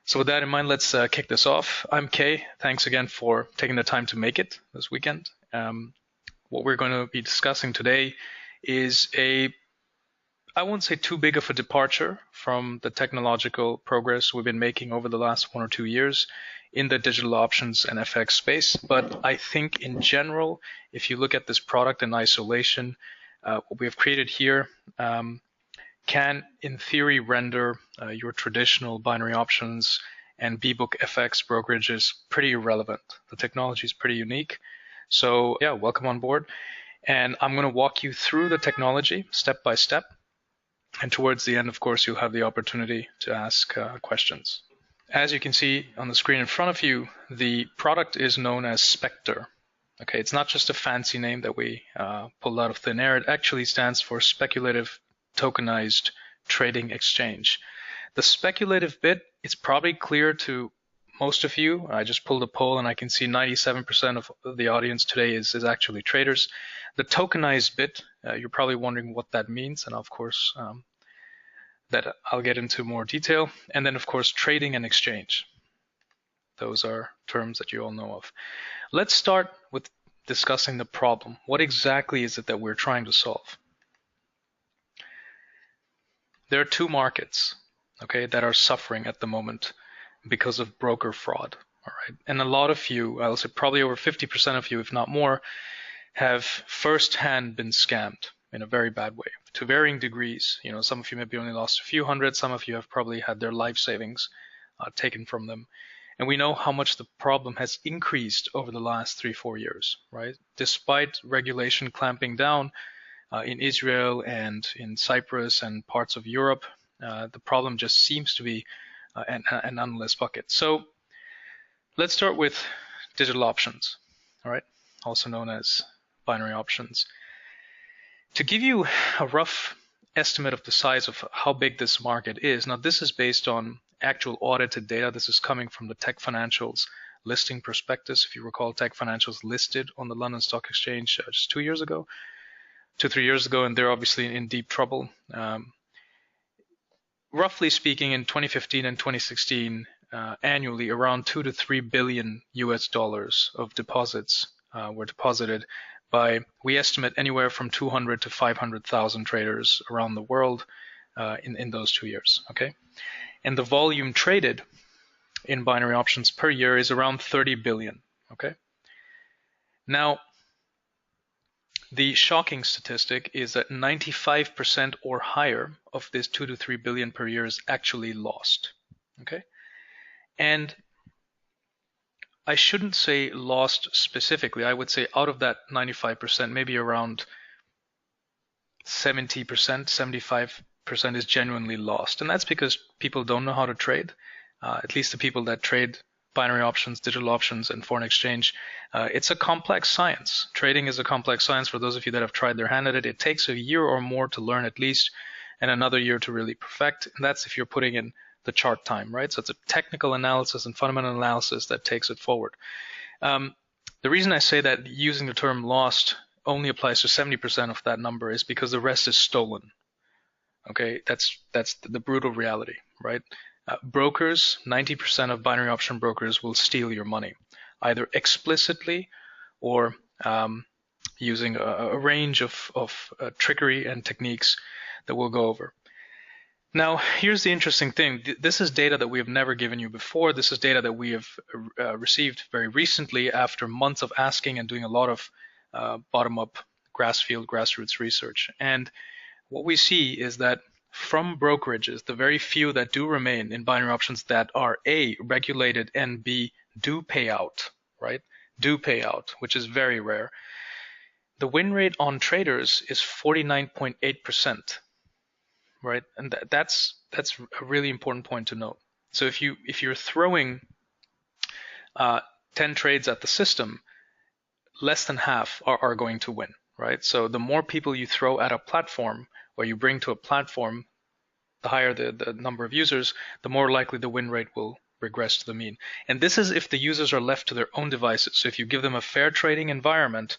So with that in mind, let's kick this off. I'm Kay. Thanks again for taking the time to make it this weekend. What we're going to be discussing today is I won't say too big of a departure from the technological progress we've been making over the last 1 or 2 years in the digital options and FX space. But I think in general, if you look at this product in isolation, what we have created here can, in theory, render your traditional binary options and B-book FX brokerages pretty irrelevant. The technology is pretty unique. So yeah, welcome on board. And I'm going to walk you through the technology step by step. And towards the end, of course, you'll have the opportunity to ask questions. As you can see on the screen in front of you, the product is known as SPECTRE. Okay, it's not just a fancy name that we pulled out of thin air. It actually stands for Speculative Tokenized Trading Exchange. The speculative bit is probably clear to most of you. I just pulled a poll and I can see 97% of the audience today is actually traders. The tokenized bit, you're probably wondering what that means, and of course that I'll get into more detail. And then of course trading and exchange. Those are terms that you all know of. Let's start with discussing the problem. What exactly is it that we're trying to solve? There are two markets, okay, that are suffering at the moment because of broker fraud. All right, and a lot of you, I'll say probably over 50% of you, if not more, have firsthand been scammed in a very bad way to varying degrees. You know, some of you maybe only lost a few hundred, some of you have probably had their life savings taken from them. And we know how much the problem has increased over the last 3-4 years, right? Despite regulation clamping down in Israel and in Cyprus and parts of Europe, the problem just seems to be an endless bucket. So let's start with digital options, all right, also known as binary options. To give you a rough estimate of the size of how big this market is, now this is based on actual audited data. This is coming from the Tech Financials listing prospectus. If you recall, Tech Financials listed on the London Stock Exchange just 2 years ago, 2-3 years ago, and they're obviously in deep trouble. Roughly speaking, in 2015 and 2016, annually around 2 to 3 billion US dollars of deposits were deposited by, we estimate, anywhere from 200 to 500,000 traders around the world in those 2 years. Okay, and the volume traded in binary options per year is around 30 billion. Okay, now the shocking statistic is that 95% or higher of this 2 to 3 billion per year is actually lost. Okay, and I shouldn't say lost specifically. I would say out of that 95%, maybe around 70%, 75% is genuinely lost. And that's because people don't know how to trade. At least the people that trade binary options, digital options, and foreign exchange. It's a complex science. Trading is a complex science. For those of you that have tried their hand at it, it takes a year or more to learn at least, and another year to really perfect. And that's if you're putting in the chart time, right? So it's a technical analysis and fundamental analysis that takes it forward. The reason I say that using the term lost only applies to 70% of that number is because the rest is stolen. Okay, that's the brutal reality, right? Brokers, 90% of binary option brokers will steal your money, either explicitly or using a range of trickery and techniques that we'll go over. Now, here's the interesting thing. This is data that we have never given you before. This is data that we have received very recently after months of asking and doing a lot of bottom-up grassroots research. And what we see is that from brokerages, the very few that do remain in binary options that are A, regulated, and B, do pay out, right? Do pay out, which is very rare. The win rate on traders is 49.8%. Right, and that's a really important point to note. So if you're throwing 10 trades at the system, less than half are going to win, right? So the more people you throw at a platform or you bring to a platform, the higher the number of users, the more likely the win rate will regress to the mean. And this is if the users are left to their own devices. So if you give them a fair trading environment,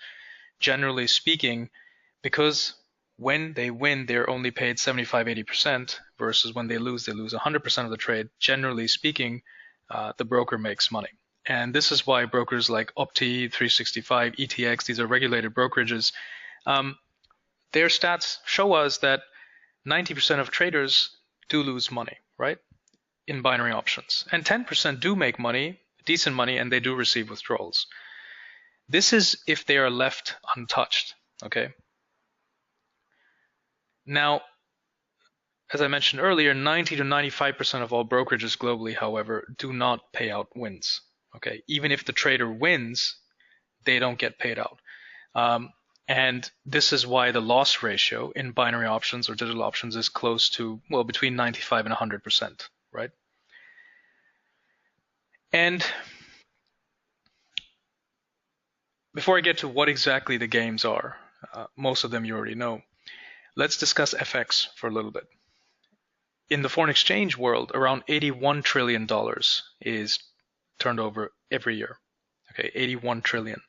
generally speaking, because when they win, they're only paid 75-80%, versus when they lose 100% of the trade. Generally speaking, the broker makes money. And this is why brokers like Opti, 365, ETX, these are regulated brokerages, their stats show us that 90% of traders do lose money, right, in binary options. And 10% do make money, decent money, and they do receive withdrawals. This is if they are left untouched, okay? Now, as I mentioned earlier, 90 to 95% of all brokerages globally, however, do not pay out wins, okay? Even if the trader wins, they don't get paid out. And this is why the loss ratio in binary options or digital options is close to, well, between 95 and 100%, right? And before I get to what exactly the games are, most of them you already know, let's discuss FX for a little bit. In the foreign exchange world, around $81 trillion is turned over every year, okay, 81 trillion.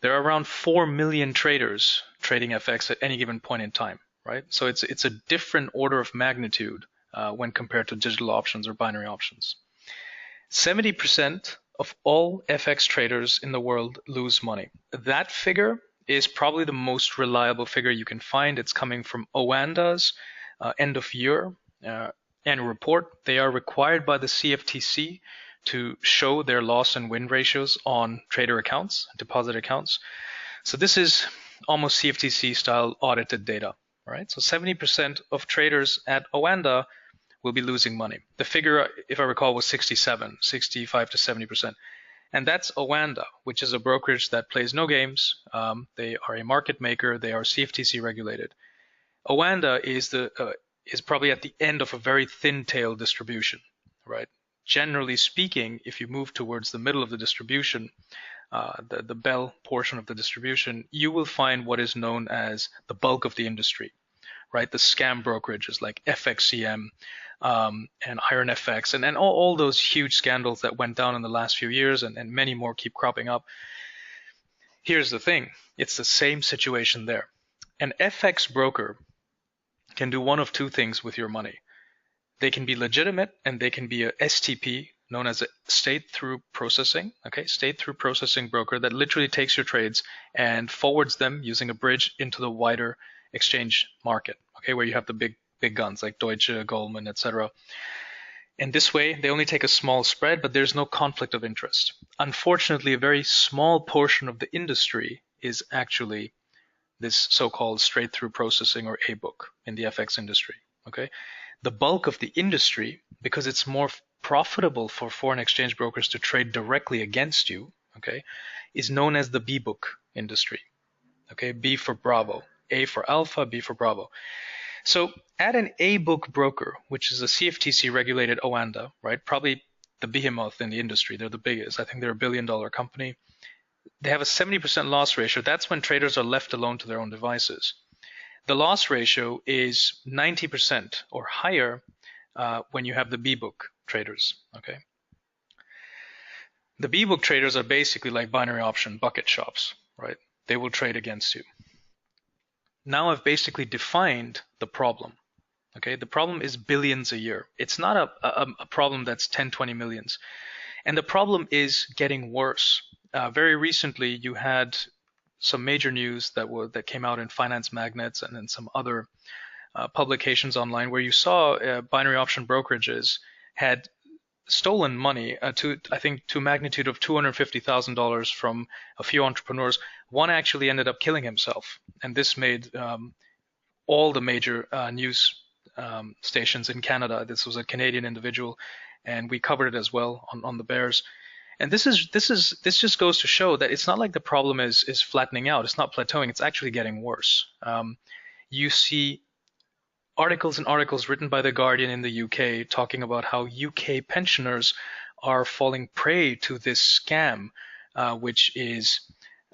There are around 4 million traders trading FX at any given point in time, right? So it's a different order of magnitude when compared to digital options or binary options. 70% of all FX traders in the world lose money. That figure is probably the most reliable figure you can find. It's coming from Oanda's end of year annual report. They are required by the CFTC to show their loss and win ratios on trader accounts, deposit accounts. So this is almost CFTC style audited data, right? So 70% of traders at Oanda will be losing money. The figure, if I recall, was 65 to 70%. And that's Oanda, which is a brokerage that plays no games. They are a market maker. They are CFTC regulated. Oanda is probably at the end of a very thin tail distribution, right? Generally speaking, if you move towards the middle of the distribution, the bell portion of the distribution, you will find what is known as the bulk of the industry, right? The scam brokerages like FXCM and Iron FX and all those huge scandals that went down in the last few years and many more keep cropping up. Here's the thing. It's the same situation there. An FX broker can do one of two things with your money. They can be legitimate and they can be a STP, known as a state through processing, okay? State through processing broker that literally takes your trades and forwards them using a bridge into the wider exchange market, okay? Where you have the big guns like Deutsche, Goldman, etc. And this way, they only take a small spread, but there's no conflict of interest. Unfortunately, a very small portion of the industry is actually this so-called straight through processing or A-book in the FX industry, okay? The bulk of the industry, because it's more profitable for foreign exchange brokers to trade directly against you, okay, is known as the B-book industry, okay? B for Bravo, A for Alpha, B for Bravo. So at an A-book broker, which is a CFTC regulated Oanda, right? Probably the behemoth in the industry. They're the biggest. I think they're $1 billion company. They have a 70% loss ratio. That's when traders are left alone to their own devices. The loss ratio is 90% or higher when you have the B-book traders, okay? The B-book traders are basically like binary option bucket shops, right? They will trade against you. Now I've basically defined the problem, okay? The problem is billions a year. It's not a problem that's 10, 20 millions. And the problem is getting worse. Very recently, you had some major news that came out in Finance Magnets and in some other publications online where you saw binary option brokerages had stolen money to a magnitude of $250,000 from a few entrepreneurs. One actually ended up killing himself, and this made all the major news stations in Canada. This was a Canadian individual, and we covered it as well on the Bears. And this just goes to show that it's not like the problem is flattening out. It's not plateauing. It's actually getting worse. You see articles and articles written by The Guardian in the UK talking about how UK pensioners are falling prey to this scam, which is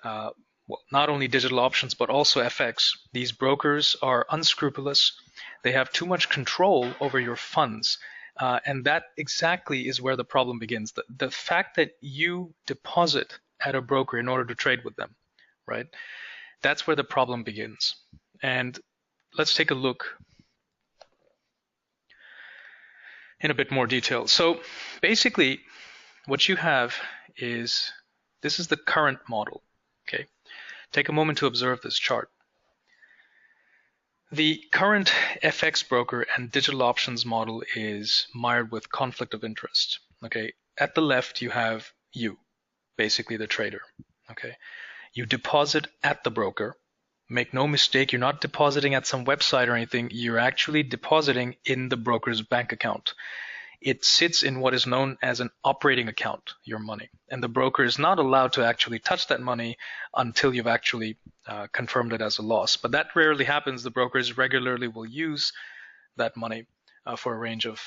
not only digital options, but also FX. These brokers are unscrupulous. They have too much control over your funds. And that exactly is where the problem begins. The fact that you deposit at a broker in order to trade with them, right? – That's where the problem begins. And let's take a look. in a bit more detail. So basically, what you have is, this is the current model. Okay, take a moment to observe this chart. The current FX broker and digital options model is mired with conflict of interest. Okay, at the left you have you, basically the trader. Okay, you deposit at the broker. Make no mistake, you're not depositing at some website or anything. You're actually depositing in the broker's bank account. It sits in what is known as an operating account, your money. And the broker is not allowed to actually touch that money until you've actually confirmed it as a loss. But that rarely happens. The brokers regularly will use that money for a range of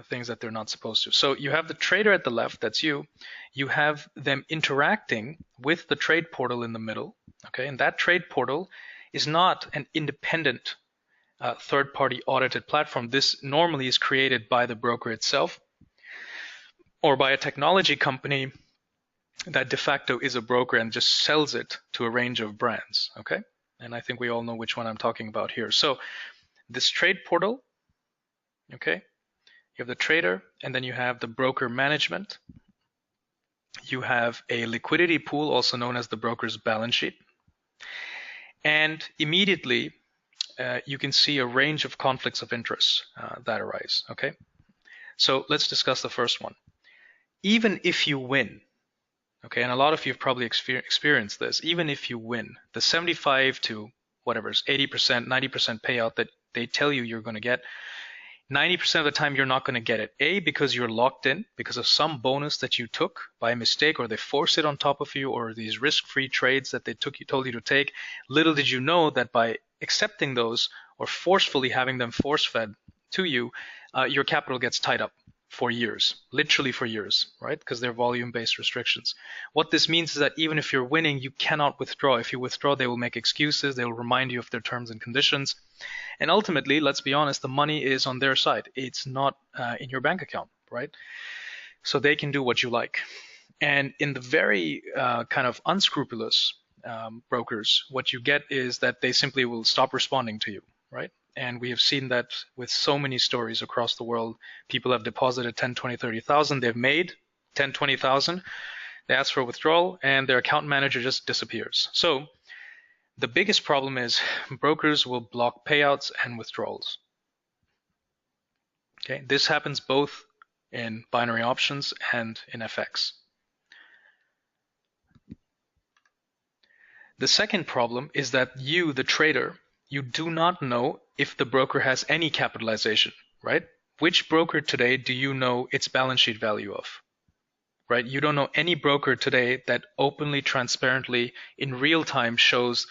things that they're not supposed to. So you have the trader at the left, that's you. You have them interacting with the trade portal in the middle. Okay, and that trade portal is not an independent third-party audited platform. This normally is created by the broker itself or by a technology company that de facto is a broker and just sells it to a range of brands. Okay, and I think we all know which one I'm talking about here. So this trade portal, okay, you have the trader, and then you have the broker management. You have a liquidity pool, also known as the broker's balance sheet. And immediately, you can see a range of conflicts of interest that arise. Okay, so let's discuss the first one. Even if you win, okay, and a lot of you have probably experienced this, even if you win, the 75 to whatever, 80%, 90% payout that they tell you you're going to get, 90% of the time you're not going to get it. A, because you're locked in because of some bonus that you took by mistake, or they forced it on top of you, or these risk-free trades that they told you to take. Little did you know that by accepting those or forcefully having them force-fed to you, your capital gets tied up for years, literally for years, right? Because they're volume-based restrictions. What this means is that even if you're winning, you cannot withdraw. If you withdraw, they will make excuses. They will remind you of their terms and conditions. And ultimately, let's be honest, the money is on their side. It's not in your bank account, right? So they can do what you like. And in the very kind of unscrupulous brokers, what you get is that they simply will stop responding to you, right? And we have seen that with so many stories across the world. People have deposited 10, 20, 30,000. They've made 10, 20,000. They ask for a withdrawal, and their account manager just disappears. So the biggest problem is brokers will block payouts and withdrawals. Okay, this happens both in binary options and in FX. The second problem is that you, the trader, you do not know if the broker has any capitalization, right? Which broker today do you know its balance sheet value of, right? You don't know any broker today that openly, transparently, in real time shows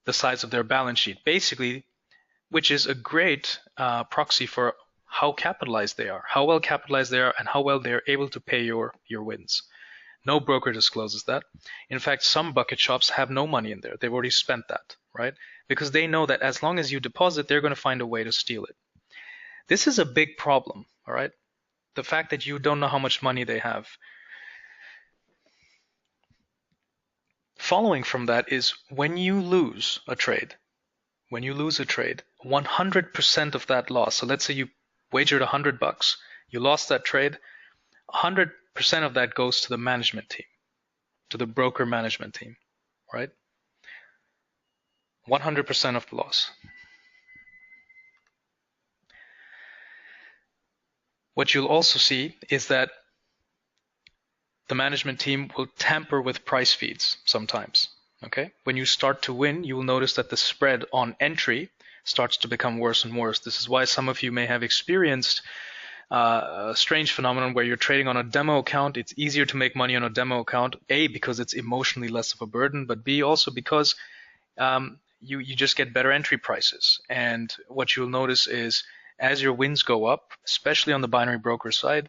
the size of their balance sheet, basically, which is a great proxy for how capitalized they are, how well capitalized they are, and how well they're able to pay your wins. No broker discloses that. In fact, some bucket shops have no money in there. They've already spent that, right? Because they know that as long as you deposit, they're going to find a way to steal it. This is a big problem, all right? The fact that you don't know how much money they have. Following from that is when you lose a trade, 100% of that loss, so let's say you wagered $100, you lost that trade, 100% of that goes to the management team, to the broker management team, right? 100% of the loss. What you'll also see is that the management team will tamper with price feeds sometimes. Okay, when you start to win, you will notice that the spread on entry starts to become worse and worse. This is why some of you may have experienced a strange phenomenon where you're trading on a demo account. It's easier to make money on a demo account, A, because it's emotionally less of a burden, but B, also because you just get better entry prices. And what you'll notice is as your wins go up, especially on the binary broker side,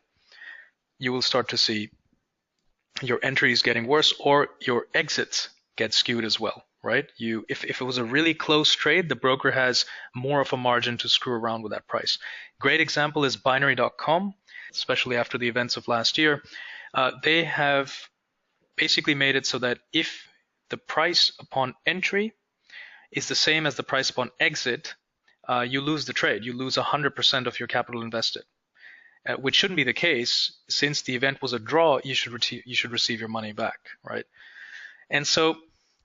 you will start to see your entries getting worse, or your exits get skewed as well, right? If it was a really close trade, the broker has more of a margin to screw around with that price. Great example is binary.com, especially after the events of last year. They have basically made it so that if the price upon entry is the same as the price upon exit, you lose the trade. You lose 100% of your capital invested, which shouldn't be the case. Since the event was a draw, you should receive your money back, right? And so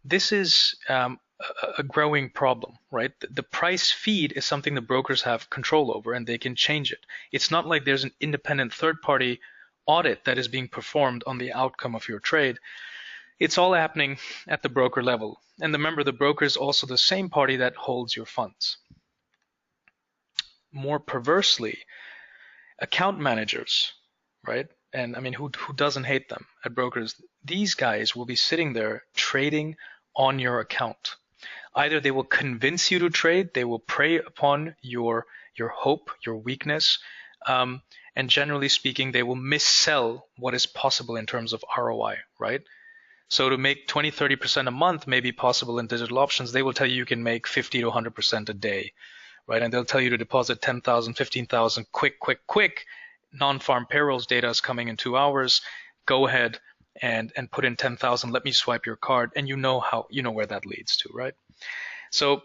this is a growing problem, right? The price feed is something the brokers have control over, and they can change it. It's not like there's an independent third-party audit that is being performed on the outcome of your trade. It's all happening at the broker level. And remember, the broker is also the same party that holds your funds. More perversely, account managers, right? And I mean, who doesn't hate them at brokers? These guys will be sitting there trading on your account. Either they will convince you to trade, they will prey upon your hope, your weakness, and generally speaking, they will missell what is possible in terms of ROI, right? So to make 20, 30% a month may be possible in digital options. They will tell you can make 50 to 100% a day, right? And they'll tell you to deposit 10,000, 15,000, quick. Non-farm payrolls data is coming in 2 hours. Go ahead and put in 10,000. Let me swipe your card, and you know where that leads to, right? So,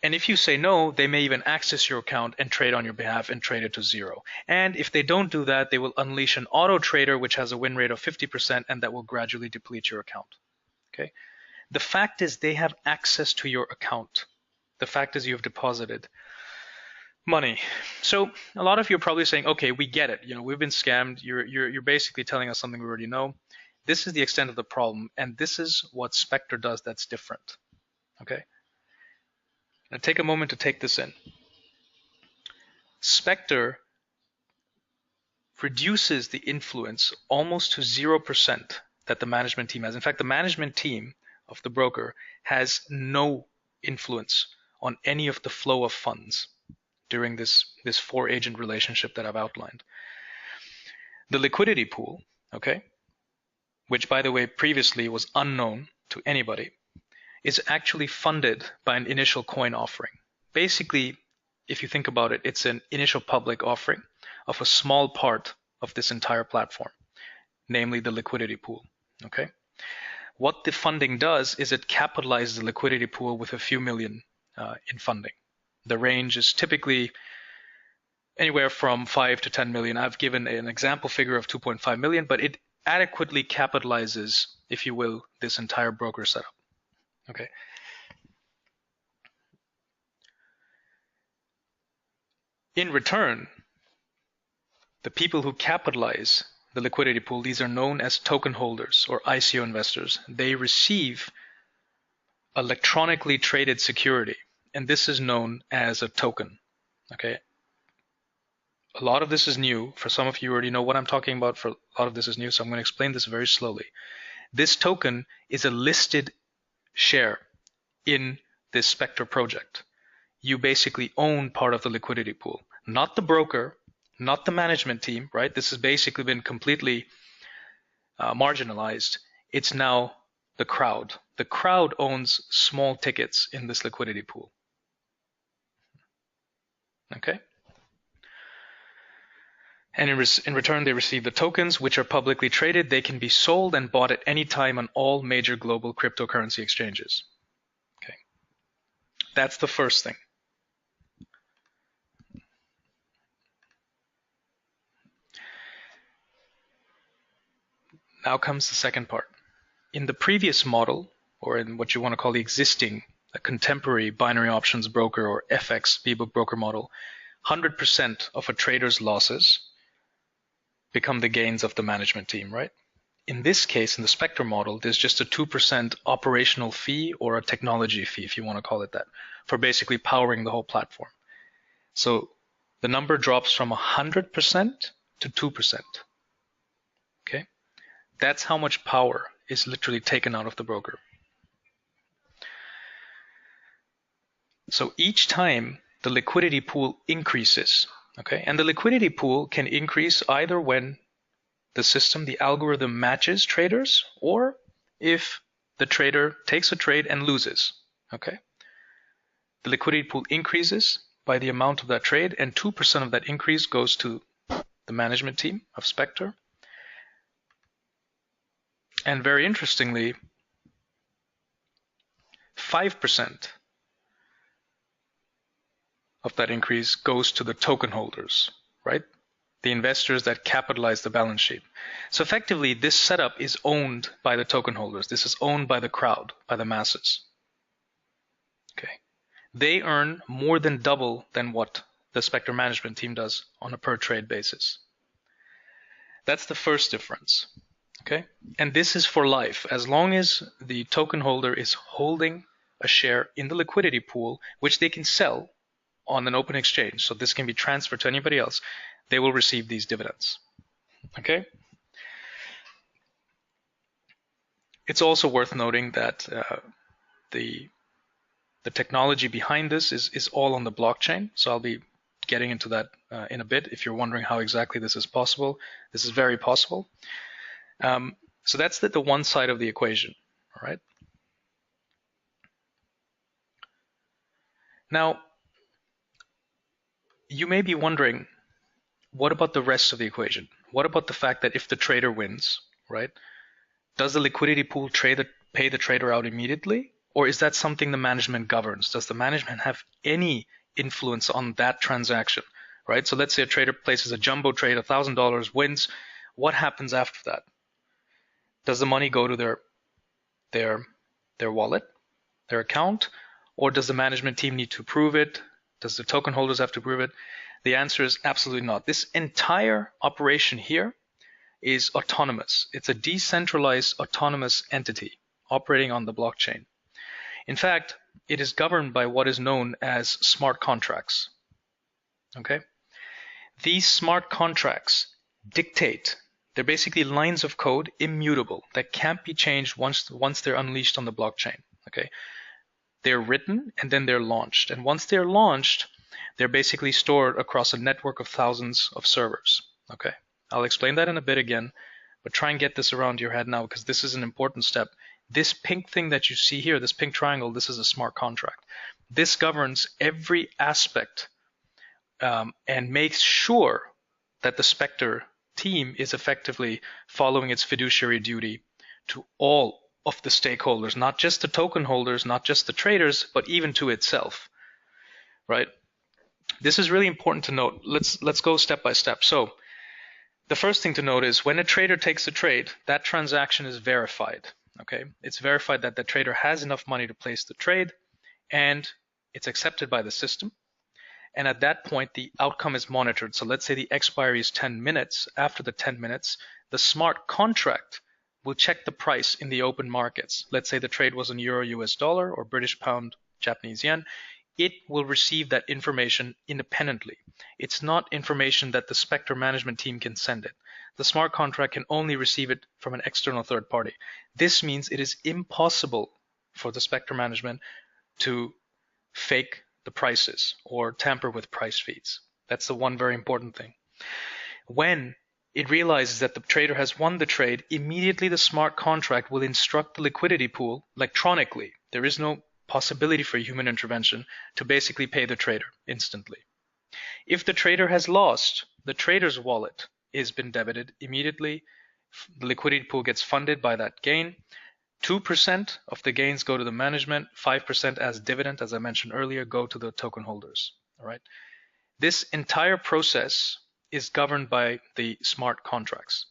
and if you say no, they may even access your account and trade on your behalf and trade it to zero. And if they don't do that, they will unleash an auto trader, which has a win rate of 50%, and that will gradually deplete your account. Okay. The fact is they have access to your account. The fact is you have deposited money. So a lot of you are probably saying, okay, we get it. We've been scammed. You're basically telling us something we already know. This is the extent of the problem, and this is what SPECTRE does that's different. Okay. Now take a moment to take this in. SPECTRE reduces the influence almost to 0% that the management team has. In fact, the management team of the broker has no influence on any of the flow of funds during this 4-agent relationship that I've outlined. The liquidity pool, okay, which by the way previously was unknown to anybody, is actually funded by an initial coin offering. Basically, if you think about it, it's an initial public offering of a small part of this entire platform, namely the liquidity pool. Okay. What the funding does is it capitalizes the liquidity pool with a few million in funding. The range is typically anywhere from 5 to 10 million. I've given an example figure of 2.5 million, but it adequately capitalizes, if you will, this entire broker setup. Okay. In return, the people who capitalize the liquidity pool, these are known as token holders or ICO investors. They receive electronically traded security, and this is known as a token. Okay. A lot of this is new. For some of you already know what I'm talking about. For a lot of this is new, so I'm going to explain this very slowly. This token is a listed share in this SPECTRE project. You basically own part of the liquidity pool, not the broker, not the management team, right? This has basically been completely marginalized. It's now the crowd. The crowd owns small tickets in this liquidity pool. Okay. And in return, they receive the tokens, which are publicly traded. They can be sold and bought at any time on all major global cryptocurrency exchanges. Okay. That's the first thing. Now comes the second part. In the previous model, or in what you want to call the existing, a contemporary binary options broker or FX B-book broker model, 100% of a trader's losses become the gains of the management team, right? In this case, in the SPECTRE model, there's just a 2% operational fee or a technology fee, if you want to call it that, for basically powering the whole platform. So the number drops from 100% to 2%. Okay? That's how much power is literally taken out of the broker. So each time the liquidity pool increases, okay, and the liquidity pool can increase either when the system, the algorithm matches traders, or if the trader takes a trade and loses, okay. The liquidity pool increases by the amount of that trade, and 2% of that increase goes to the management team of SPECTRE. And very interestingly, 5% of that increase goes to the token holders, right? The investors that capitalize the balance sheet. So effectively, this setup is owned by the token holders. This is owned by the crowd, by the masses. Okay. They earn more than double than what the SPECTRE management team does on a per trade basis. That's the first difference. Okay. And this is for life. As long as the token holder is holding a share in the liquidity pool, which they can sell on an open exchange, so this can be transferred to anybody else, they will receive these dividends. Okay. It's also worth noting that the technology behind this is all on the blockchain. So I'll be getting into that in a bit. If you're wondering how exactly this is possible, this is very possible. So that's the one side of the equation. All right. Now, you may be wondering, what about the rest of the equation? What about the fact that if the trader wins, right, does the liquidity pool pay the trader out immediately? Or is that something the management governs? Does the management have any influence on that transaction, right? So let's say a trader places a jumbo trade, $1,000, wins. What happens after that? Does the money go to their wallet, their account, or does the management team need to approve it? Does the token holders have to approve it? The answer is absolutely not. This entire operation here is autonomous. It's a decentralized autonomous entity operating on the blockchain. In fact, it is governed by what is known as smart contracts. Okay? These smart contracts dictate, they're basically lines of code, immutable, that can't be changed once they're unleashed on the blockchain. Okay? They're written and then they're launched. And once they're launched, they're basically stored across a network of thousands of servers. Okay? I'll explain that in a bit again, but try and get this around your head now because this is an important step. This pink thing that you see here, this pink triangle, this is a smart contract. This governs every aspect and makes sure that the SPECTRE team is effectively following its fiduciary duty to all of the stakeholders, not just the token holders, not just the traders, but even to itself, right? This is really important to note. Let's go step by step. So the first thing to note is when a trader takes a trade, that transaction is verified. Okay, it's verified that the trader has enough money to place the trade and it's accepted by the system. And at that point, the outcome is monitored. So let's say the expiry is 10 minutes. After the 10 minutes, the smart contract will check the price in the open markets. Let's say the trade was in euro, US dollar, or British pound, Japanese yen. It will receive that information independently. It's not information that the SPECTRE management team can send it. The smart contract can only receive it from an external third party. This means it is impossible for the SPECTRE management to fake the prices or tamper with price feeds. That's the one very important thing. When it realizes that the trader has won the trade, immediately the smart contract will instruct the liquidity pool electronically. There is no possibility for human intervention to basically pay the trader instantly. If the trader has lost, the trader's wallet has been debited immediately. The liquidity pool gets funded by that gain. 2% of the gains go to the management, 5% as dividend, as I mentioned earlier, go to the token holders. All right. This entire process is governed by the smart contracts.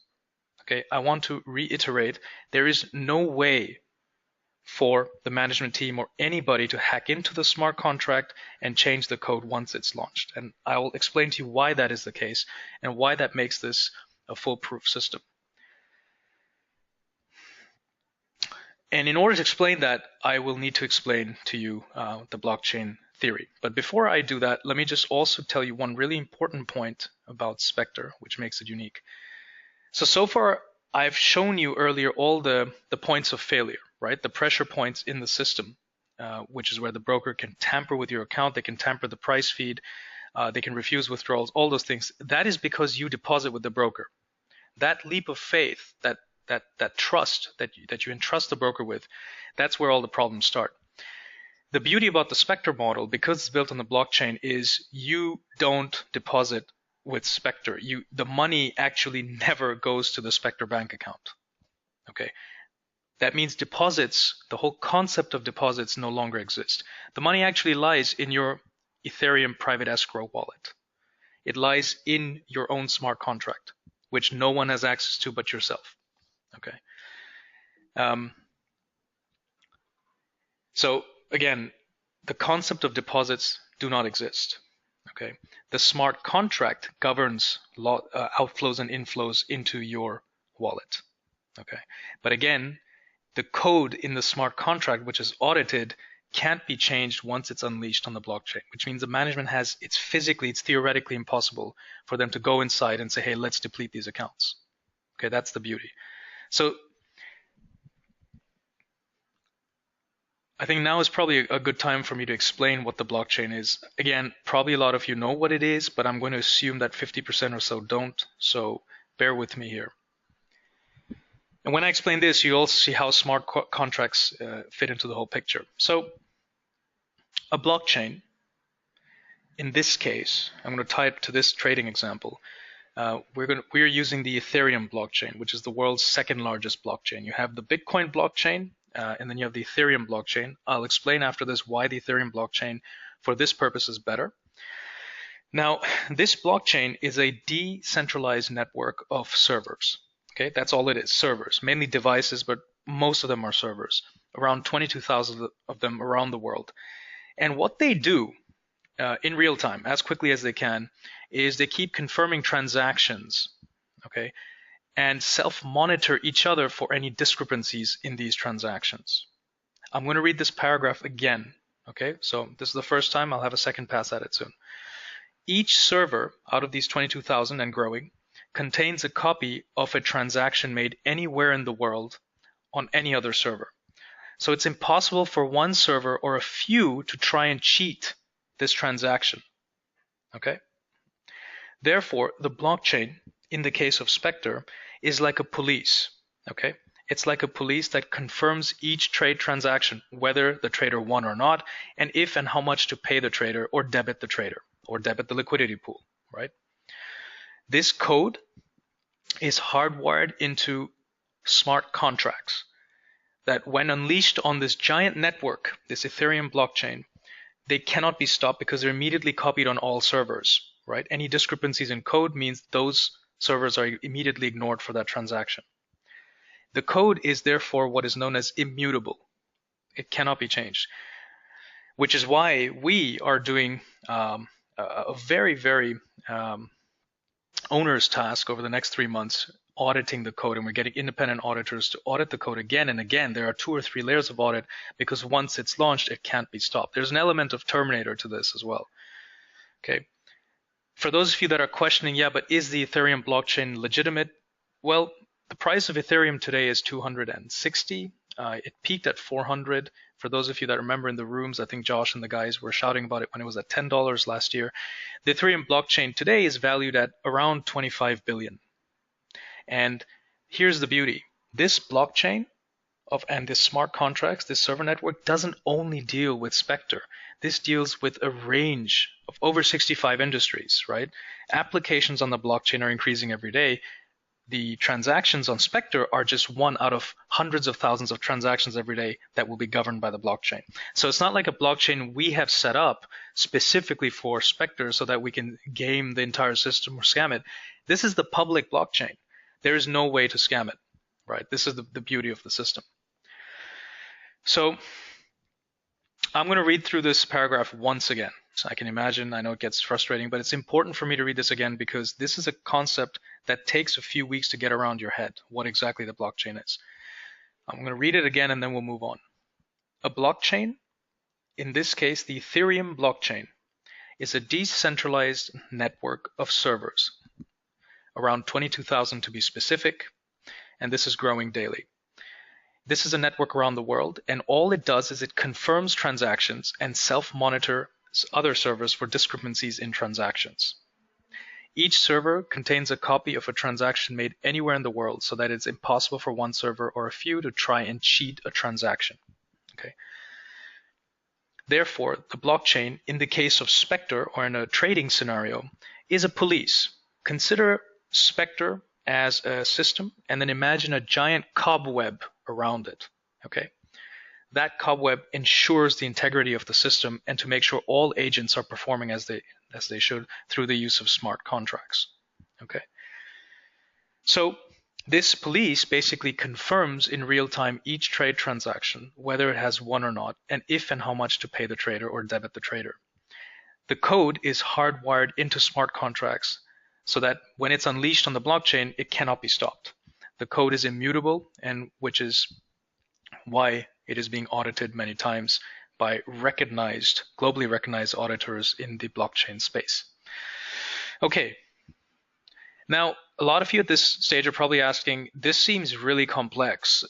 Okay, I want to reiterate, there is no way for the management team or anybody to hack into the smart contract and change the code once it's launched. And I will explain to you why that is the case and why that makes this a foolproof system. And in order to explain that, I will need to explain to you the blockchain theory. But before I do that, let me just also tell you one really important point about SPECTRE, which makes it unique. So far, I've shown you earlier all the points of failure, right? The pressure points in the system, which is where the broker can tamper with your account. They can tamper the price feed. They can refuse withdrawals, all those things. That is because you deposit with the broker. That leap of faith, that trust that you entrust the broker with, that's where all the problems start. The beauty about the SPECTRE model, because it's built on the blockchain, is you don't deposit with SPECTRE. The money actually never goes to the SPECTRE bank account. Okay, that means deposits, the whole concept of deposits no longer exists. The money actually lies in your Ethereum private escrow wallet. It lies in your own smart contract, which no one has access to but yourself. Okay. So again, the concept of deposits do not exist. Okay. The smart contract governs outflows and inflows into your wallet. Okay. But again, the code in the smart contract, which is audited, can't be changed once it's unleashed on the blockchain, which means the management it's theoretically impossible for them to go inside and say, hey, let's deplete these accounts. Okay, that's the beauty. So I think now is probably a good time for me to explain what the blockchain is. Again, probably a lot of you know what it is, but I'm going to assume that 50% or so don't, so bear with me here. And when I explain this, you also see how smart contracts fit into the whole picture. So a blockchain, in this case, I'm going to tie it to this trading example. We're using the Ethereum blockchain, which is the world's second largest blockchain. You have the Bitcoin blockchain, and then you have the Ethereum blockchain. I'll explain after this why the Ethereum blockchain for this purpose is better. Now, this blockchain is a decentralized network of servers. Okay, that's all it is, servers, mainly devices, but most of them are servers, around 22,000 of them around the world. And what they do in real time, as quickly as they can, is they keep confirming transactions, okay, and self-monitor each other for any discrepancies in these transactions. I'm going to read this paragraph again, okay? So this is the first time. I'll have a second pass at it soon. Each server out of these 22,000 and growing contains a copy of a transaction made anywhere in the world on any other server. So it's impossible for one server or a few to try and cheat this transaction, okay? Therefore, the blockchain, in the case of SPECTRE, is like a police, okay? It's like a police that confirms each trade transaction, whether the trader won or not, and if and how much to pay the trader or debit the trader, or debit the liquidity pool, right? This code is hardwired into smart contracts that when unleashed on this giant network, this Ethereum blockchain, they cannot be stopped because they're immediately copied on all servers, right? Any discrepancies in code means those servers are immediately ignored for that transaction. The code is therefore what is known as immutable. It cannot be changed, which is why we are doing a very, very onerous task over the next 3 months, auditing the code, and we're getting independent auditors to audit the code again and again. There are 2 or 3 layers of audit because once it's launched, it can't be stopped. There's an element of Terminator to this as well. Okay. For those of you that are questioning, yeah, but is the Ethereum blockchain legitimate? Well, the price of Ethereum today is 260. It peaked at 400. For those of you that remember in the rooms, I think Josh and the guys were shouting about it when it was at $10 last year. The Ethereum blockchain today is valued at around 25 billion. And here's the beauty. This blockchain and this smart contracts, this server network doesn't only deal with SPECTRE. This deals with a range of over 65 industries, right? Applications on the blockchain are increasing every day. The transactions on SPECTRE are just one out of hundreds of thousands of transactions every day that will be governed by the blockchain. So it's not like a blockchain we have set up specifically for SPECTRE so that we can game the entire system or scam it. This is the public blockchain. There is no way to scam it, right? This is the beauty of the system. So I'm going to read through this paragraph once again. So I can imagine, I know it gets frustrating, but it's important for me to read this again because this is a concept that takes a few weeks to get around your head, what exactly the blockchain is. I'm going to read it again and then we'll move on. A blockchain, in this case, the Ethereum blockchain, is a decentralized network of servers, around 22,000 to be specific, and this is growing daily. This is a network around the world, and all it does is it confirms transactions and self-monitors other servers for discrepancies in transactions. Each server contains a copy of a transaction made anywhere in the world so that it's impossible for one server or a few to try and cheat a transaction. Okay. Therefore, the blockchain, in the case of SPECTRE or in a trading scenario, is a police. Consider SPECTRE as a system and then imagine a giant cobweb around it. Okay. that cobweb ensures the integrity of the system and to make sure all agents are performing as they should through the use of smart contracts. Okay. So this police basically confirms in real time each trade transaction, whether it has won or not, and if and how much to pay the trader or debit the trader. The code is hardwired into smart contracts so that when it's unleashed on the blockchain, it cannot be stopped. The code is immutable, and which is why it is being audited many times by globally recognized auditors in the blockchain space. Okay. Now, a lot of you at this stage are probably asking, this seems really complex.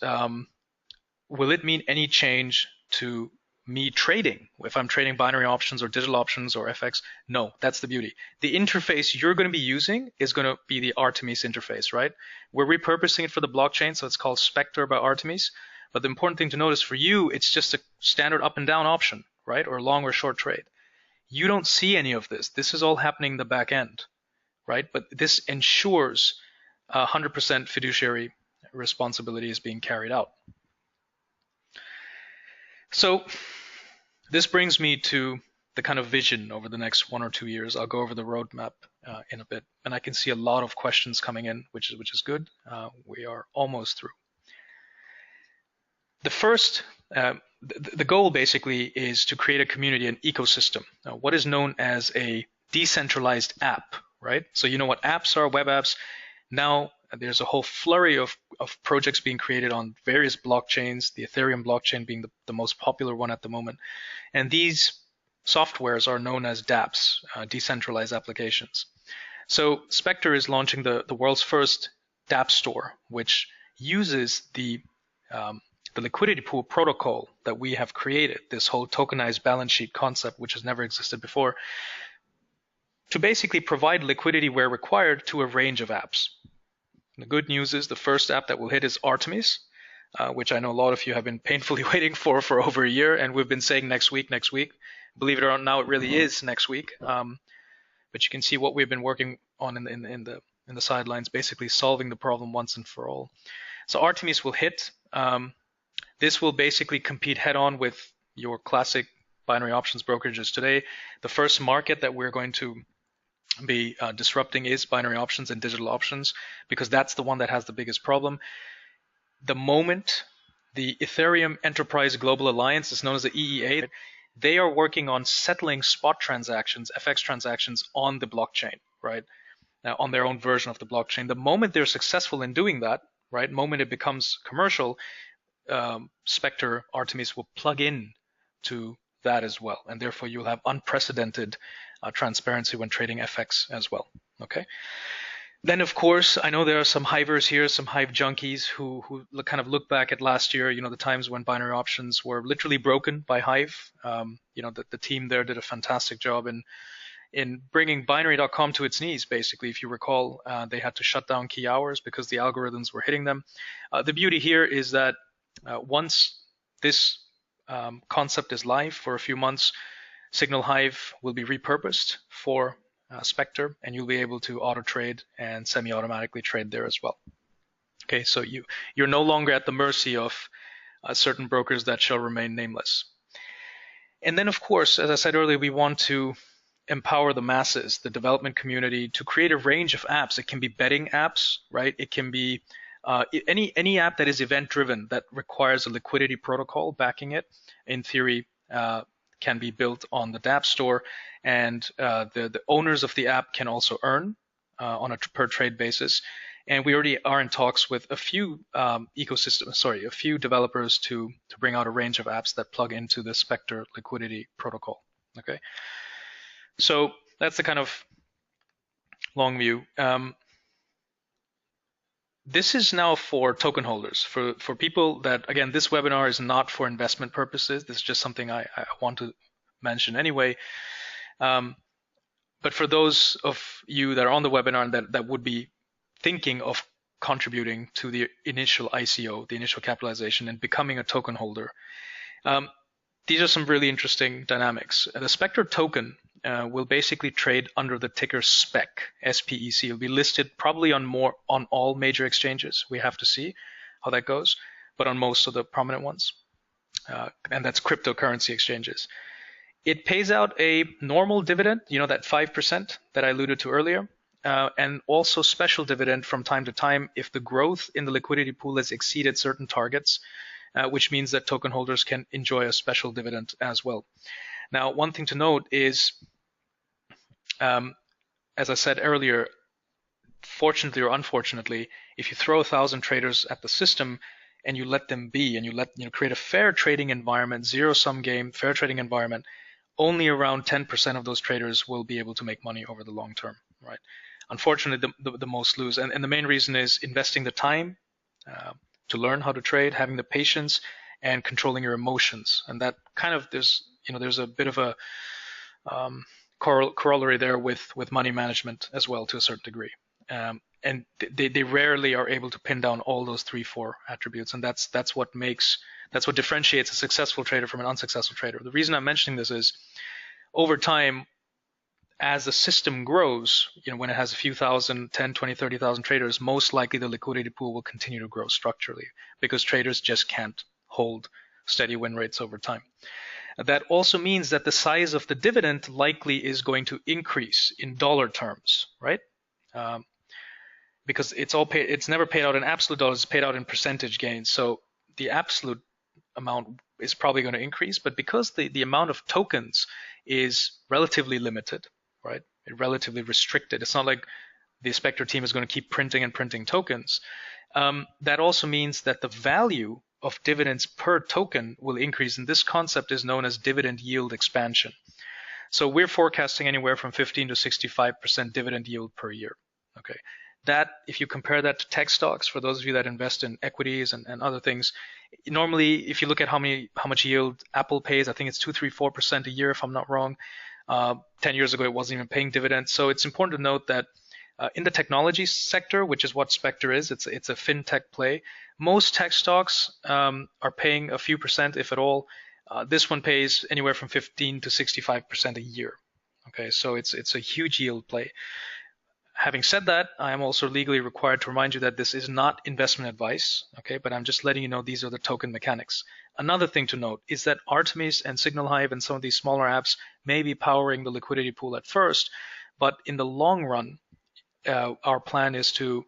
Will it mean any change to me trading? If I'm trading binary options or digital options or FX? No, that's the beauty. The interface you're going to be using is going to be the Artemis interface, right? We're repurposing it for the blockchain, so it's called SPECTRE by Artemis. But the important thing to notice for you, it's just a standard up and down option, right? Or long or short trade. You don't see any of this. This is all happening in the back end, right? But this ensures 100% fiduciary responsibility is being carried out. So this brings me to the kind of vision over the next 1 or 2 years. I'll go over the roadmap in a bit, and I can see a lot of questions coming in, which is good. We are almost through. The first, the goal basically is to create a community, an ecosystem, what is known as a decentralized app, right? So you know what apps are, web apps. Now there's a whole flurry of projects being created on various blockchains, the Ethereum blockchain being the most popular one at the moment. And these softwares are known as dApps, decentralized applications. So SPECTRE is launching the world's first dApp store, which uses the liquidity pool protocol that we have created, this whole tokenized balance sheet concept, which has never existed before, to basically provide liquidity where required to a range of apps. The good news is the first app that will hit is Artemis, which I know a lot of you have been painfully waiting for over a year, and we've been saying next week. Believe it or not, now it really is next week. But you can see what we've been working on in the sidelines, basically solving the problem once and for all. So Artemis will hit. This will basically compete head-on with your classic binary options brokerages today. The first market that we're going to be disrupting is binary options and digital options, because that's the one that has the biggest problem. The moment the Ethereum Enterprise Global Alliance is known as the EEA, they are working on settling spot transactions, FX transactions on the blockchain, right? Now, on their own version of the blockchain. The moment they're successful in doing that, right, moment it becomes commercial, SPECTRE Artemis will plug in to that as well, and therefore you'll have unprecedented transparency when trading FX as well. Okay. Then, of course, I know there are some hivers here, some Hive junkies who kind of look back at last year, the times when binary options were literally broken by Hive. The team there did a fantastic job in bringing binary.com to its knees, basically. If you recall, they had to shut down key hours because the algorithms were hitting them. The beauty here is that once this concept is live for a few months, Signal Hive will be repurposed for SPECTRE, and you'll be able to auto trade and semi-automatically trade there as well. Okay, so you're no longer at the mercy of certain brokers that shall remain nameless. And then, of course, as I said earlier, we want to empower the masses, the development community, to create a range of apps. It can be betting apps, right? It can be any app that is event-driven that requires a liquidity protocol backing it. In theory, can be built on the dApp store, and the owners of the app can also earn on a per trade basis. And we already are in talks with a few a few developers to bring out a range of apps that plug into the SPECTRE liquidity protocol. Okay, so that's the kind of long view. This is now for token holders, for people that, again, this webinar is not for investment purposes. This is just something I want to mention anyway. But for those of you that are on the webinar that would be thinking of contributing to the initial ICO, the initial capitalization, and becoming a token holder, these are some really interesting dynamics. The SPECTRE token will basically trade under the ticker SPEC, S-P-E-C. It'll be listed probably on all major exchanges. We have to see how that goes, but on most of the prominent ones. and that's cryptocurrency exchanges. It pays out a normal dividend, that 5% that I alluded to earlier, and also special dividend from time to time if the growth in the liquidity pool has exceeded certain targets, which means that token holders can enjoy a special dividend as well. Now, one thing to note is, as I said earlier, fortunately or unfortunately, if you throw 1,000 traders at the system and you let them be, and you create a fair trading environment, zero-sum game, fair trading environment, only around 10% of those traders will be able to make money over the long term, right? Unfortunately, the most lose, and the main reason is investing the time to learn how to trade, having the patience, and controlling your emotions. And that kind of there's a bit of a corollary there with money management as well to a certain degree. And they rarely are able to pin down all those 3-4 attributes, and that's what differentiates a successful trader from an unsuccessful trader. The reason I'm mentioning this is, over time, as the system grows, when it has a few thousand, 10, 20, 30,000 traders, most likely the liquidity pool will continue to grow structurally because traders just can't hold steady win rates over time. That also means that the size of the dividend likely is going to increase in dollar terms, right? Because it's never paid out in absolute dollars, it's paid out in percentage gains. So the absolute amount is probably going to increase, but because the amount of tokens is relatively limited, right? Relatively restricted. It's not like the SPECTRE team is going to keep printing and printing tokens. That also means that the value of dividends per token will increase, and this concept is known as dividend yield expansion. So we're forecasting anywhere from 15 to 65% dividend yield per year. Okay, that, if you compare that to tech stocks, for those of you that invest in equities and other things, normally if you look at how much yield Apple pays, I think it's 2, 3, 4% a year if I'm not wrong. 10 years ago it wasn't even paying dividends. So it's important to note that in the technology sector, which is what SPECTRE is, it's a fintech play. Most tech stocks are paying a few percent, if at all. This one pays anywhere from 15 to 65% a year. Okay, so it's a huge yield play. Having said that, I am also legally required to remind you that this is not investment advice, okay, but I'm just letting you know these are the token mechanics. Another thing to note is that Artemis and Signal Hive and some of these smaller apps may be powering the liquidity pool at first, but in the long run, our plan is to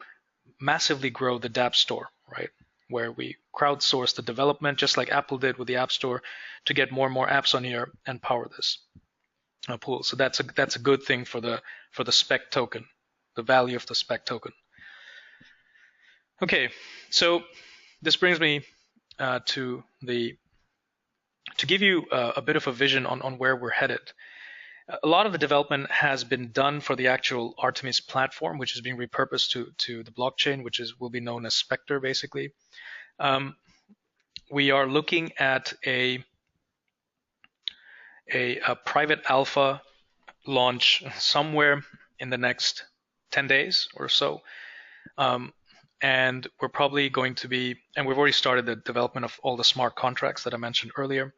massively grow the DApp store, right, where we crowdsource the development, just like Apple did with the App Store, to get more and more apps on here and power this pool. So that's a good thing for the SPEC token, the value of the SPEC token. Okay, so this brings me to give you a bit of a vision on where we're headed. A lot of the development has been done for the actual Artemis platform, which is being repurposed to the blockchain, which will be known as SPECTRE, basically. We are looking at a private alpha launch somewhere in the next 10 days or so. And we're probably going to be, and we've already started the development of all the smart contracts that I mentioned earlier.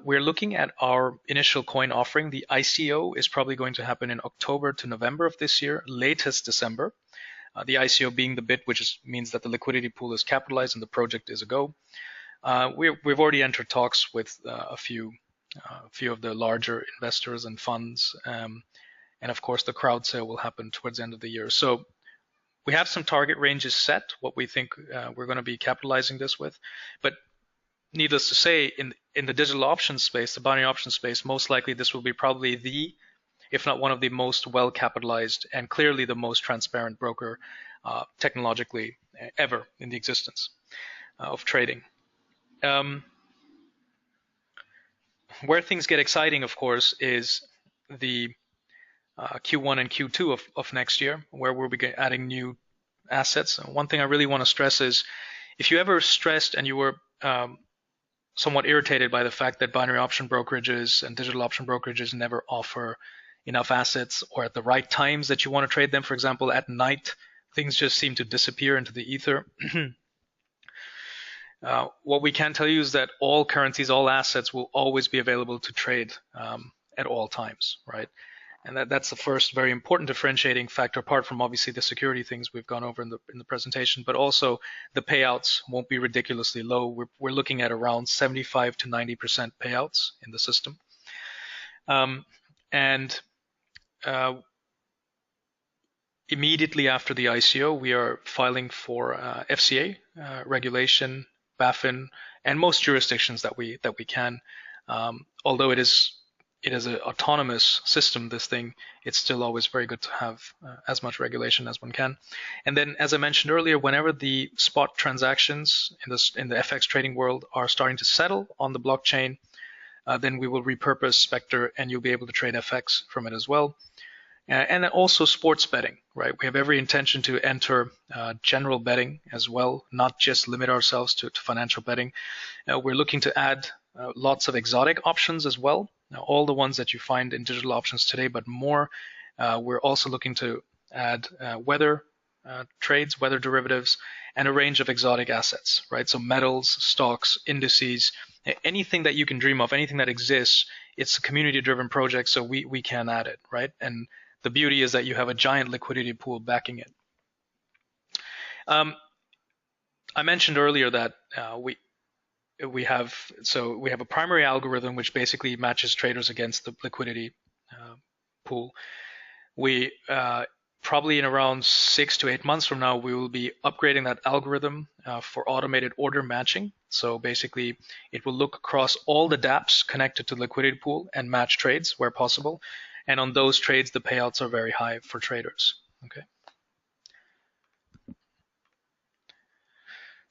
We're looking at our initial coin offering. The ICO is probably going to happen in October to November of this year, latest December. The ICO being the bit which means that the liquidity pool is capitalized and the project is a go. We've already entered talks with a few of the larger investors and funds, and of course the crowd sale will happen towards the end of the year. So we have some target ranges set, what we think we're going to be capitalizing this with, but needless to say, in the digital options space, the binary options space, most likely this will be probably if not one of the most well-capitalized and clearly the most transparent broker technologically ever in the existence of trading. Where things get exciting, of course, is the Q1 and Q2 of next year, where we'll be adding new assets. One thing I really want to stress is, if you ever stressed and you were somewhat irritated by the fact that binary option brokerages and digital option brokerages never offer enough assets, or at the right times that you want to trade them, for example, at night, things just seem to disappear into the ether. What we can tell you is that all currencies, all assets will always be available to trade at all times, right? And that's the first very important differentiating factor, apart from obviously the security things we've gone over in the presentation, but also the payouts won't be ridiculously low. We're looking at around 75 to 90% payouts in the system. Immediately after the ICO, we are filing for FCA regulation, BaFin, and most jurisdictions that we can. Although it is an autonomous system, this thing, it's still always very good to have as much regulation as one can. And then, as I mentioned earlier, whenever the spot transactions in the FX trading world are starting to settle on the blockchain, then we will repurpose SPECTRE, and you'll be able to trade FX from it as well. And also sports betting, right? We have every intention to enter general betting as well, not just limit ourselves to financial betting. We're looking to add lots of exotic options as well. Now, all the ones that you find in digital options today, but more. We're also looking to add weather trades, weather derivatives, and a range of exotic assets, right? So metals, stocks, indices, anything that you can dream of, anything that exists. It's a community-driven project, so we can add it, right? And the beauty is that you have a giant liquidity pool backing it. I mentioned earlier that we have a primary algorithm which basically matches traders against the liquidity pool. We probably in around 6 to 8 months from now, we will be upgrading that algorithm for automated order matching. So basically, it will look across all the dApps connected to the liquidity pool and match trades where possible. And on those trades, the payouts are very high for traders. Okay.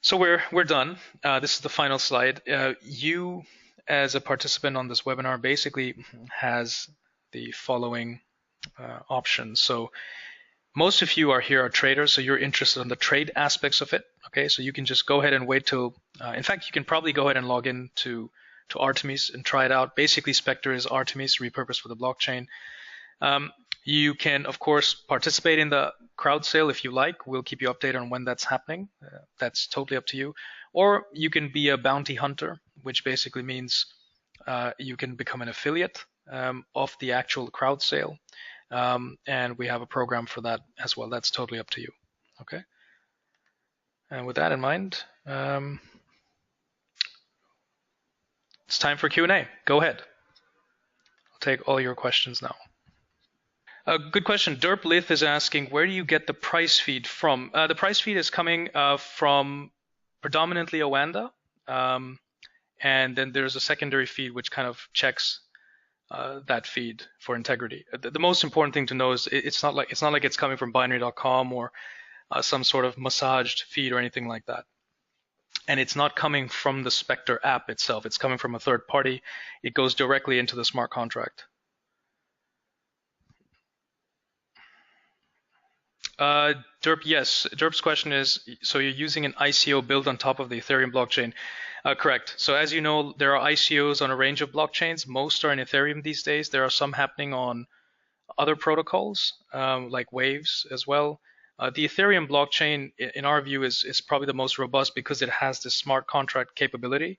So we're done. This is the final slide. You, as a participant on this webinar, basically has the following options. So most of you are traders, so you're interested in the trade aspects of it. Okay, so you can just go ahead and wait till. In fact, you can probably go ahead and log in to Artemis and try it out. Basically, SPECTRE is Artemis repurposed for the blockchain. You can, of course, participate in the crowd sale if you like. We'll keep you updated on when that's happening. That's totally up to you. Or you can be a bounty hunter, which basically means you can become an affiliate of the actual crowd sale. And we have a program for that as well. That's totally up to you. Okay. And with that in mind, it's time for Q&A. Go ahead. I'll take all your questions now. Good question. DerpLith is asking, where do you get the price feed from? The price feed is coming from predominantly Oanda, and then there's a secondary feed which kind of checks that feed for integrity. The most important thing to know is it's not like it's coming from binary.com or some sort of massaged feed or anything like that. And it's not coming from the SPECTRE app itself. It's coming from a third party. It goes directly into the smart contract. Derp, yes. Derp's question is, so you're using an ICO built on top of the Ethereum blockchain. Correct. So as you know, there are ICOs on a range of blockchains. Most are in Ethereum these days. There are some happening on other protocols, like Waves as well. The Ethereum blockchain, in our view, is probably the most robust because it has this smart contract capability.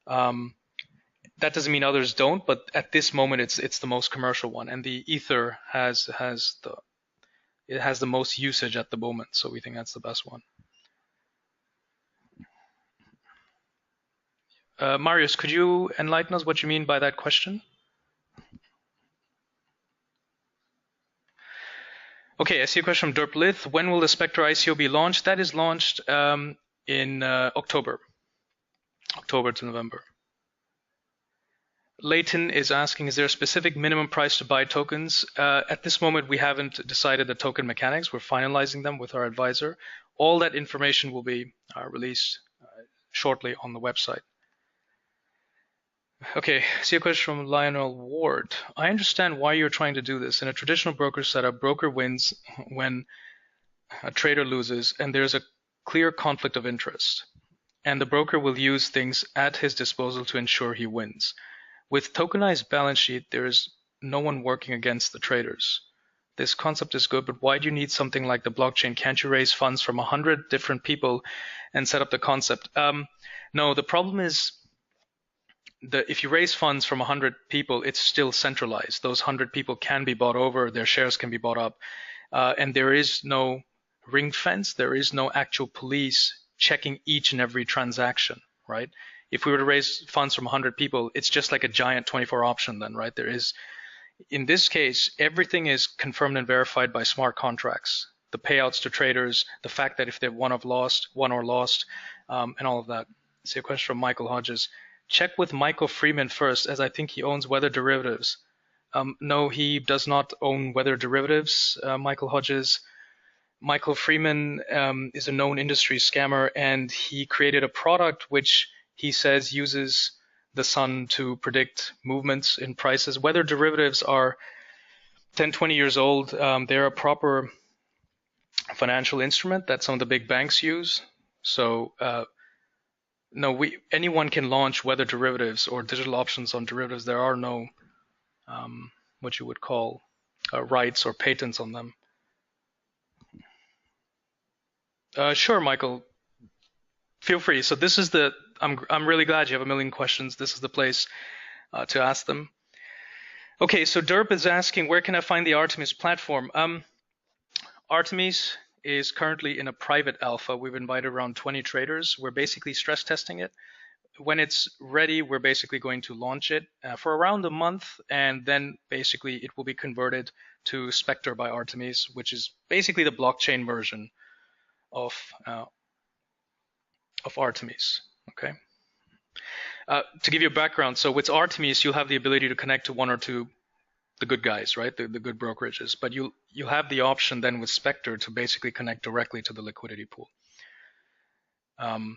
That doesn't mean others don't, but at this moment, it's the most commercial one. And the Ether has the most usage at the moment, so we think that's the best one. Marius, could you enlighten us what you mean by that question? Okay, I see a question from DerpLith. When will the SPECTRE ICO be launched? That is launched in October to November. Leighton is asking, is there a specific minimum price to buy tokens? At this moment, we haven't decided the token mechanics. We're finalizing them with our advisor. All that information will be released shortly on the website. Okay, see a question from Lionel Ward. I understand why you're trying to do this. In a traditional broker setup, broker wins when a trader loses, and there's a clear conflict of interest. And the broker will use things at his disposal to ensure he wins. With tokenized balance sheet, there is no one working against the traders. This concept is good, but why do you need something like the blockchain? Can't you raise funds from 100 different people and set up the concept? No, the problem is if you raise funds from 100 people, it's still centralized. Those 100 people can be bought over, their shares can be bought up, and there is no ring fence. There is no actual police checking each and every transaction, right? If we were to raise funds from 100 people, it's just like a giant 24 option then, right? There is, in this case, everything is confirmed and verified by smart contracts. The payouts to traders, the fact that if they've won or lost, and all of that. See a question from Michael Hodges. Check with Michael Freeman first, as I think he owns weather derivatives. No, he does not own weather derivatives, Michael Hodges. Michael Freeman is a known industry scammer, and he created a product which he says uses the sun to predict movements in prices. Weather derivatives are 10, 20 years old. They're a proper financial instrument that some of the big banks use. So no, anyone can launch weather derivatives or digital options on derivatives. There are no what you would call rights or patents on them. Sure, Michael. Feel free. So this is the. I'm really glad you have a million questions. This is the place to ask them. Okay, so Derp is asking, where can I find the Artemis platform? Artemis is currently in a private alpha. We've invited around 20 traders. We're basically stress testing it. When it's ready, we're basically going to launch it for around a month, and then basically it will be converted to SPECTRE by Artemis, which is basically the blockchain version of Artemis. Okay. To give you a background, so with Artemis, you'll have the ability to connect to one or two the good guys, right? The good brokerages, but you'll have the option then with SPECTRE to basically connect directly to the liquidity pool. Okay,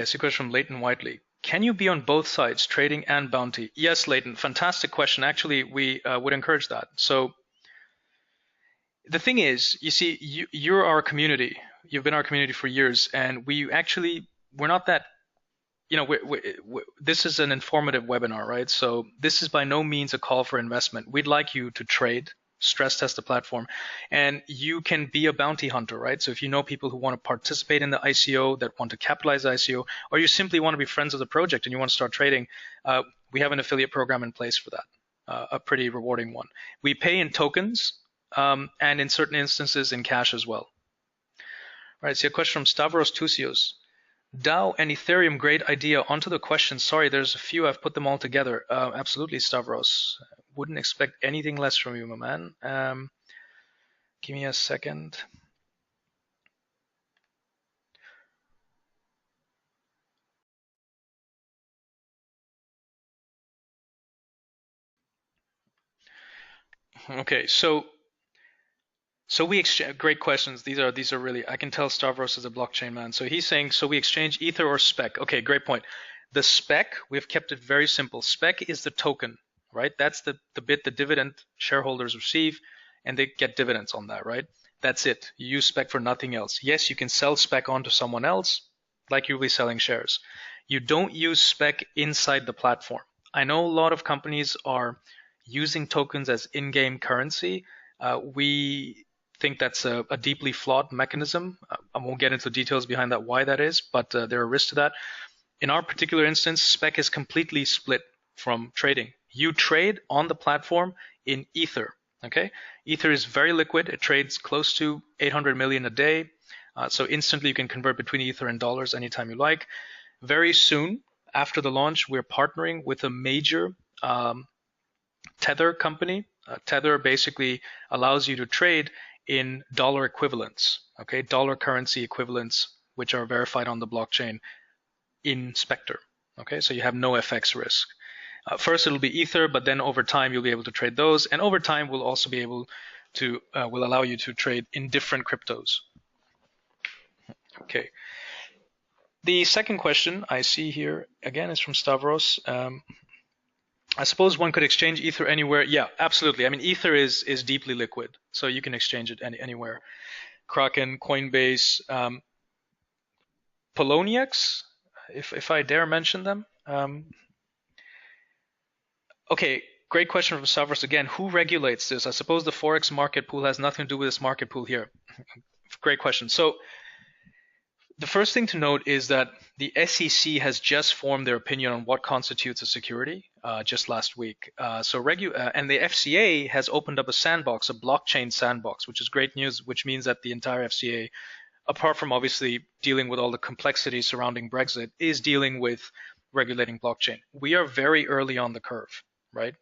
I see a question from Leighton Whiteley. Can you be on both sides, trading and bounty? Yes, Leighton, fantastic question. Actually, we would encourage that. So the thing is, you see, you're our community. You've been our community for years, and we're not that, this is an informative webinar, right? So this is by no means a call for investment. We'd like you to trade, stress test the platform, and you can be a bounty hunter, right? So if you know people who want to participate in the ICO, that want to capitalize the ICO, or you simply want to be friends of the project and you want to start trading, we have an affiliate program in place for that, a pretty rewarding one. We pay in tokens, and in certain instances in cash as well. All right, so a question from Stavros Tusios. DAO and Ethereum, great idea. Onto the questions. Sorry, there's a few. I've put them all together. Absolutely, Stavros. Wouldn't expect anything less from you, my man. Give me a second. Okay, so we exchange. Great questions. These are really. I can tell Stavros is a blockchain man. So he's saying, so we exchange Ether or SPEC. Okay, great point. The SPEC, we've kept it very simple. SPEC is the token, right? That's the bit the dividend shareholders receive, and they get dividends on that, right? That's it. You use SPEC for nothing else. Yes, you can sell SPEC on to someone else, like you'll be selling shares. You don't use SPEC inside the platform. I know a lot of companies are using tokens as in-game currency. We think that's a deeply flawed mechanism. I won't get into details behind that, why that is, but there are risks to that. In our particular instance, SPEC is completely split from trading. You trade on the platform in Ether, okay? Ether is very liquid. It trades close to 800 million a day. So instantly you can convert between Ether and dollars anytime you like. Very soon after the launch, we're partnering with a major Tether company. Tether basically allows you to trade in dollar equivalents, okay? Dollar currency equivalents, which are verified on the blockchain in SPECTRE, okay? So you have no FX risk. First, it'll be Ether, but then over time, you'll be able to trade those. And over time, we'll also be able to, will allow you to trade in different cryptos. Okay. The second question I see here, again, is from Stavros. I suppose one could exchange Ether anywhere. Yeah, absolutely. I mean, Ether is deeply liquid, so you can exchange it anywhere. Kraken, Coinbase, Poloniex, if I dare mention them. Okay, great question from Stavros again. Who regulates this? I suppose the Forex market pool has nothing to do with this market pool here. Great question. So the first thing to note is that the SEC has just formed their opinion on what constitutes a security just last week. And the FCA has opened up a sandbox, a blockchain sandbox, which is great news, which means that the entire FCA, apart from obviously dealing with all the complexity surrounding Brexit, is dealing with regulating blockchain. We are very early on the curve, right?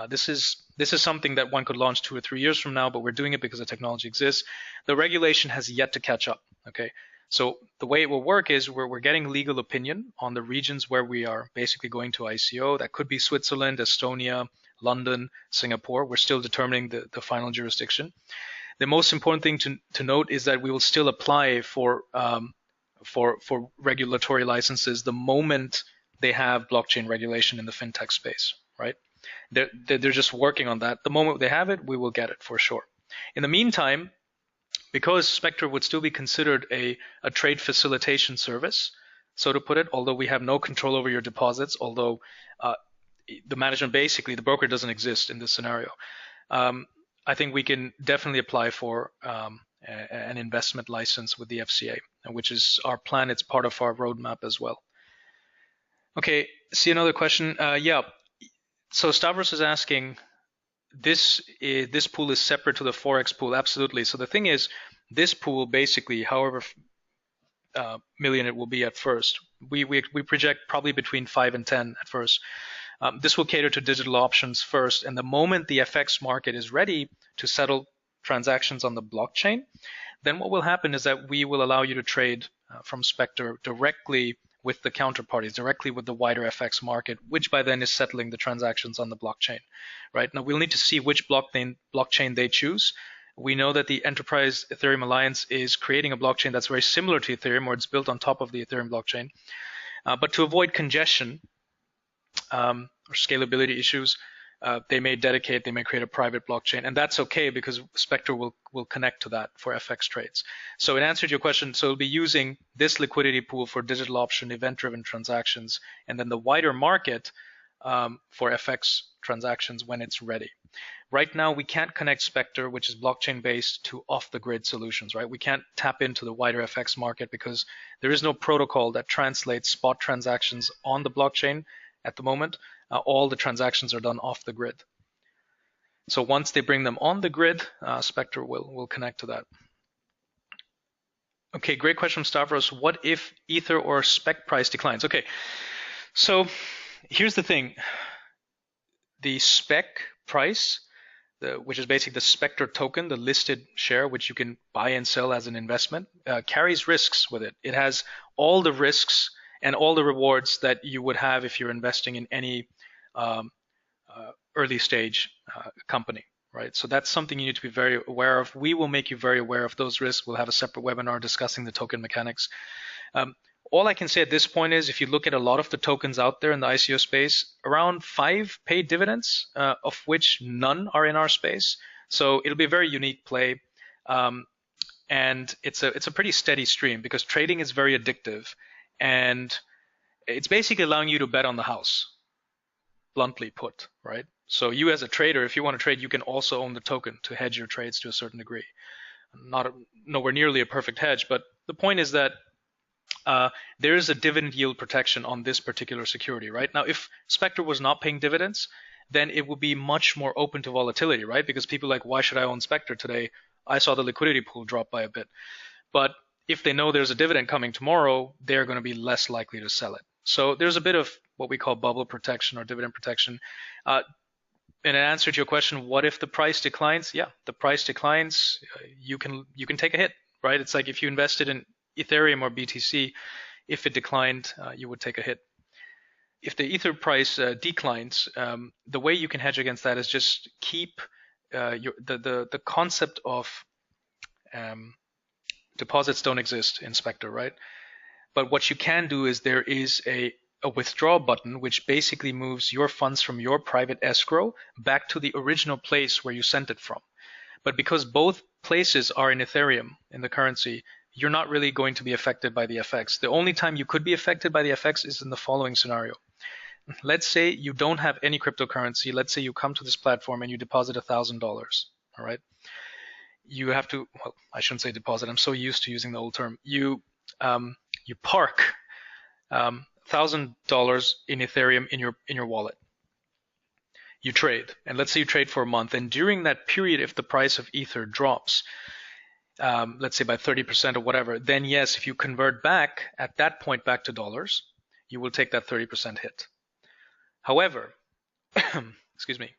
This is something that one could launch 2 or 3 years from now, but we're doing it because the technology exists. The regulation has yet to catch up, okay? So the way it will work is we're getting legal opinion on the regions where we are basically going to ICO. That could be Switzerland, Estonia, London, Singapore. We're still determining the final jurisdiction. The most important thing to note is that we will still apply for regulatory licenses the moment they have blockchain regulation in the fintech space, right? They're just working on that. The moment they have it, we will get it for sure. In the meantime, because SPECTRE would still be considered a trade facilitation service, so to put it, although we have no control over your deposits, although the management, basically, the broker doesn't exist in this scenario. I think we can definitely apply for an investment license with the FCA, which is our plan. It's part of our roadmap as well. Okay, see another question. Yeah, so Stavros is asking, this pool is separate to the Forex pool. Absolutely. So the thing is, this pool basically, however million it will be at first, we project probably between 5 and 10 at first. This will cater to digital options first, and the moment the FX market is ready to settle transactions on the blockchain, then what will happen is that we will allow you to trade from SPECTRE directly with the counterparties, directly with the wider FX market, which by then is settling the transactions on the blockchain, right? Now we'll need to see which blockchain they choose. We know that the Enterprise Ethereum Alliance is creating a blockchain that's very similar to Ethereum, or it's built on top of the Ethereum blockchain. But to avoid congestion or scalability issues, they may create a private blockchain, and that's okay because SPECTRE will connect to that for FX trades. So in answer to your question, so it'll be using this liquidity pool for digital option event-driven transactions, and then the wider market for FX transactions when it's ready. Right now, we can't connect SPECTRE, which is blockchain-based, to off-the-grid solutions, right? We can't tap into the wider FX market because there is no protocol that translates spot transactions on the blockchain at the moment. All the transactions are done off the grid. So once they bring them on the grid, SPECTRE will connect to that. Okay, great question from Stavros. What if Ether or SPEC price declines? Okay, so here's the thing. The SPEC price, which is basically the SPECTRE token, the listed share, which you can buy and sell as an investment, carries risks with it. It has all the risks and all the rewards that you would have if you're investing in any early stage company, right? So that's something you need to be very aware of. We will make you very aware of those risks. We'll have a separate webinar discussing the token mechanics. All I can say at this point is if you look at a lot of the tokens out there in the ICO space, around 5 paid dividends, of which none are in our space. So it'll be a very unique play. And it's a pretty steady stream because trading is very addictive. And it's basically allowing you to bet on the house, bluntly put, right? So you as a trader, if you want to trade, you can also own the token to hedge your trades to a certain degree. Nowhere nearly a perfect hedge, but the point is that there is a dividend yield protection on this particular security, right? Now, if SPECTRE was not paying dividends, then it would be much more open to volatility, right? Because people are like, why should I own SPECTRE today? I saw the liquidity pool drop by a bit. But if they know there's a dividend coming tomorrow, they're going to be less likely to sell it. So there's a bit of what we call bubble protection or dividend protection. In answer to your question, what if the price declines? Yeah, the price declines, you can take a hit, right? It's like if you invested in Ethereum or BTC, if it declined, you would take a hit. If the Ether price declines, the way you can hedge against that is just keep the concept of deposits don't exist in SPECTRE, right? But what you can do is there is a withdraw button, which basically moves your funds from your private escrow back to the original place where you sent it from. But because both places are in Ethereum, in the currency, you're not really going to be affected by the FX. The only time you could be affected by the FX is in the following scenario. Let's say you don't have any cryptocurrency. Let's say you come to this platform and you deposit $1,000, all right? You have to, well, I shouldn't say deposit. I'm so used to using the old term. You you park $1,000 in Ethereum in your wallet. You trade, and let's say you trade for a month, and during that period, if the price of Ether drops, let's say by 30% or whatever, then yes, if you convert back at that point back to dollars, you will take that 30% hit. However, excuse me,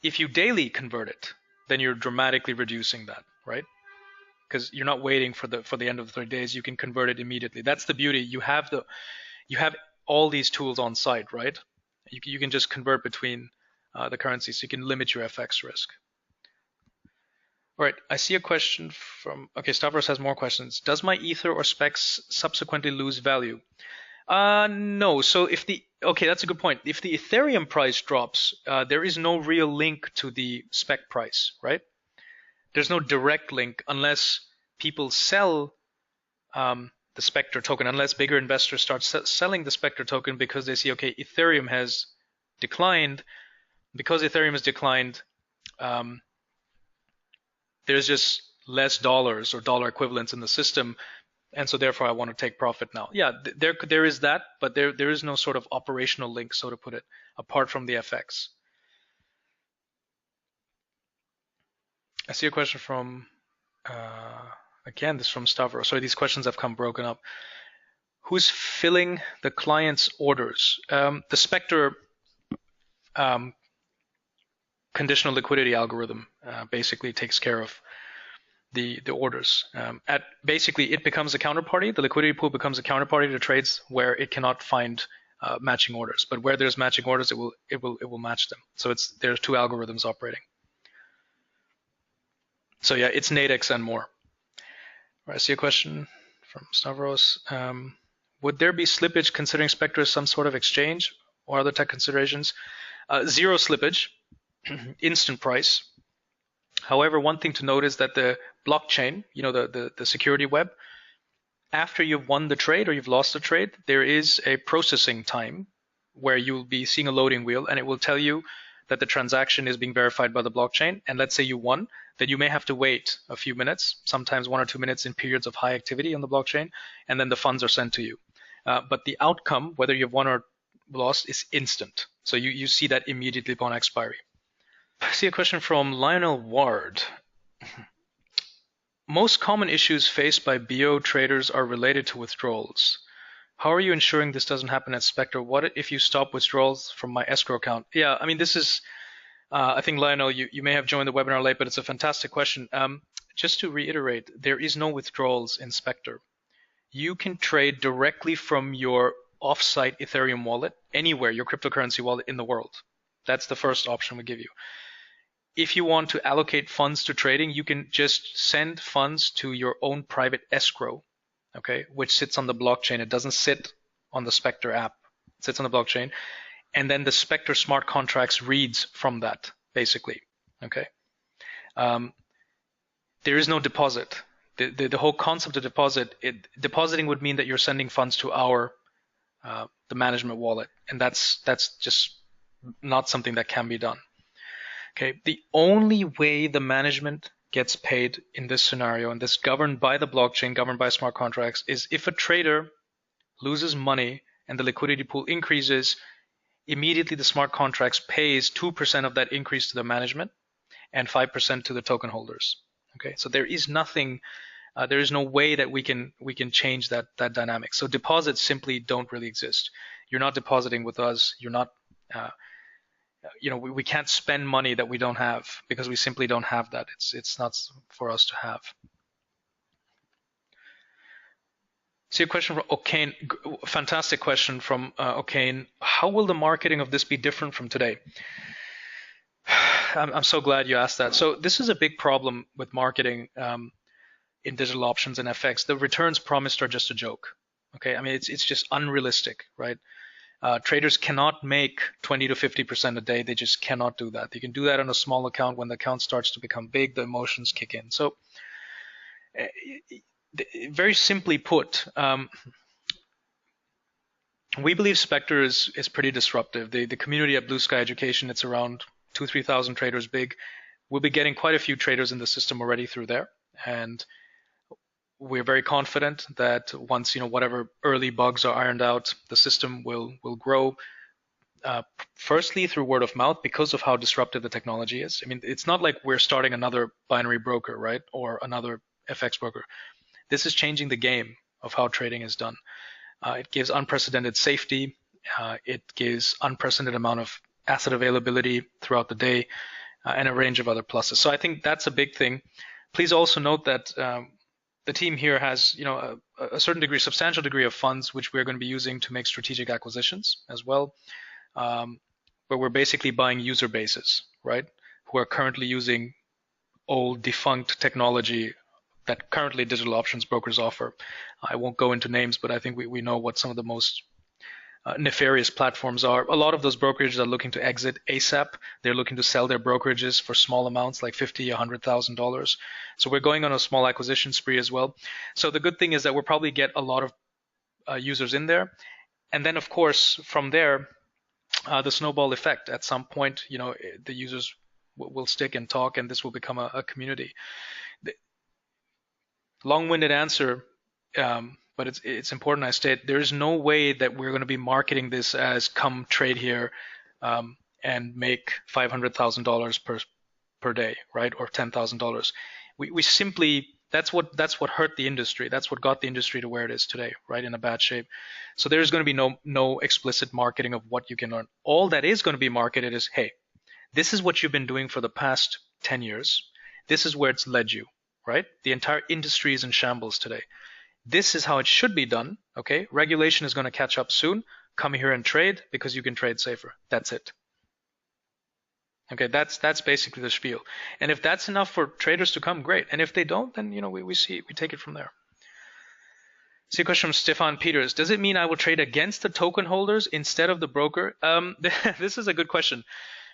if you daily convert it, then you're dramatically reducing that, right? Because you're not waiting for the end of the 30 days. You can convert it immediately. That's the beauty. You have all these tools on site, right? You can just convert between the currencies, so you can limit your FX risk. All right, I see a question from, okay, Stavros has more questions. Does my Ether or SPECs subsequently lose value? No, so okay, that's a good point. If the Ethereum price drops, there is no real link to the SPEC price, right? There's no direct link unless people sell the SPECTRE token, unless bigger investors start selling the SPECTRE token because they see, okay, Ethereum has declined. Because Ethereum has declined, there's just less dollars or dollar equivalents in the system, and so therefore I want to take profit now. Yeah, there is that, but there is no sort of operational link, so to put it, apart from the FX. I see a question from, again, this is from Stavros. Sorry, these questions have come broken up. Who's filling the client's orders? The SPECTRE conditional liquidity algorithm basically takes care of the orders. Basically, it becomes a counterparty. The liquidity pool becomes a counterparty to trades where it cannot find matching orders. But where there's matching orders, it will match them. So there's two algorithms operating. So yeah, it's Nadex and more. I see a question from Stavros. Would there be slippage considering SPECTRE as some sort of exchange or other tech considerations? Zero slippage, instant price. However, one thing to note is that the blockchain, the security web, after you've won the trade or you've lost the trade, there is a processing time where you'll be seeing a loading wheel, and it will tell you that the transaction is being verified by the blockchain. And let's say you won, then you may have to wait a few minutes, sometimes 1 or 2 minutes in periods of high activity on the blockchain, and then the funds are sent to you. But the outcome, whether you've won or lost, is instant. So you see that immediately upon expiry. I see a question from Lionel Ward. Most common issues faced by BO traders are related to withdrawals. How are you ensuring this doesn't happen at SPECTRE? What if you stop withdrawals from my escrow account? Yeah, I mean, this is, I think, Lionel, you may have joined the webinar late, but it's a fantastic question. Just to reiterate, there is no withdrawals in SPECTRE. You can trade directly from your offsite Ethereum wallet anywhere, your cryptocurrency wallet in the world. That's the first option we give you. If you want to allocate funds to trading, you can just send funds to your own private escrow, okay, which sits on the blockchain. It doesn't sit on the SPECTRE app. It sits on the blockchain. And then the SPECTRE smart contracts reads from that, basically, okay? There is no deposit. The whole concept of depositing would mean that you're sending funds to the management wallet, and that's just not something that can be done. Okay, the only way the management gets paid in this scenario, and this governed by the blockchain, governed by smart contracts, is if a trader loses money and the liquidity pool increases, immediately the smart contracts pays 2% of that increase to the management and 5% to the token holders. Okay, so there is nothing, there is no way that we can change that dynamic. So deposits simply don't really exist. You're not depositing with us. You're not. We can't spend money that we don't have because we simply don't have that. It's not for us to have. See a question from O'Kane. Fantastic question from O'Kane. How will the marketing of this be different from today? I'm so glad you asked that. So this is a big problem with marketing in digital options and FX. The returns promised are just a joke. Okay, I mean it's just unrealistic, right? Traders cannot make 20 to 50% a day. They just cannot do that. They can do that on a small account. When the account starts to become big, the emotions kick in. So very simply put, we believe SPECTRE is pretty disruptive. The community at Blue Sky Education, it's around 2,000-3,000 traders big. We'll be getting quite a few traders in the system already through there. And we're very confident that once whatever early bugs are ironed out, the system will grow. Firstly, through word of mouth, because of how disruptive the technology is. I mean, it's not like we're starting another binary broker, right, or another FX broker. This is changing the game of how trading is done. It gives unprecedented safety. It gives unprecedented amount of asset availability throughout the day, and a range of other pluses. So I think that's a big thing. Please also note that the team here has, a certain degree, substantial degree of funds, which we're going to be using to make strategic acquisitions as well. Where we're basically buying user bases, right, who are currently using old defunct technology that currently digital options brokers offer. I won't go into names, but I think we know what some of the most nefarious platforms are. A lot of those brokerages are looking to exit ASAP. They're looking to sell their brokerages for small amounts like $50,000, $100,000. So we're going on a small acquisition spree as well. So the good thing is that we'll probably get a lot of users in there. And then, of course, from there, the snowball effect. At some point, the users will stick and talk, and this will become a community. Long-winded answer, but it's important I state there is no way that we're going to be marketing this as come trade here and make $500,000 per day, right, or $10,000. We simply that's what hurt the industry. That's what got the industry to where it is today, right, in a bad shape. So there's going to be no explicit marketing of what you can earn. All that is going to be marketed is, hey, this is what you've been doing for the past 10 years. This is where it's led you, right? The entire industry is in shambles today. This is how it should be done, okay? Regulation is going to catch up soon. Come here and trade because you can trade safer. That's it. Okay, that's basically the spiel. And if that's enough for traders to come, great. And if they don't, then we take it from there. See a question from Stefan Peters. Does it mean I will trade against the token holders instead of the broker? This is a good question.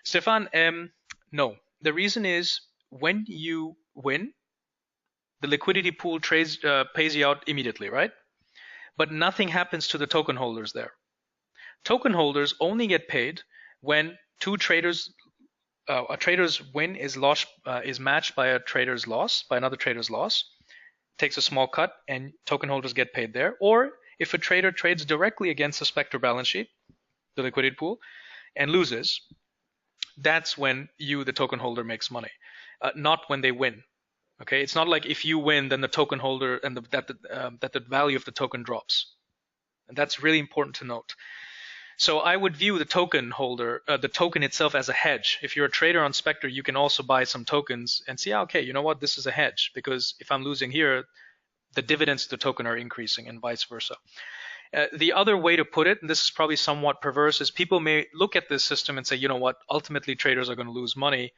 Stefan, no. The reason is when you win, the liquidity pool pays you out immediately, right? But nothing happens to the token holders there. Token holders only get paid when two traders a trader's win is matched by a trader's loss, by another trader's loss, takes a small cut, and token holders get paid there. Or if a trader trades directly against the SPECTRE balance sheet, the liquidity pool, and loses, that's when the token holder, makes money, not when they win. Okay, it's not like if you win, then the token holder and that the value of the token drops. And that's really important to note. So I would view the token holder, the token itself, as a hedge. If you're a trader on SPECTRE, you can also buy some tokens and see, okay, you know what, this is a hedge, because if I'm losing here, the dividends to the token are increasing and vice versa. The other way to put it, and this is probably somewhat perverse, is people may look at this system and say, you know what, ultimately traders are going to lose money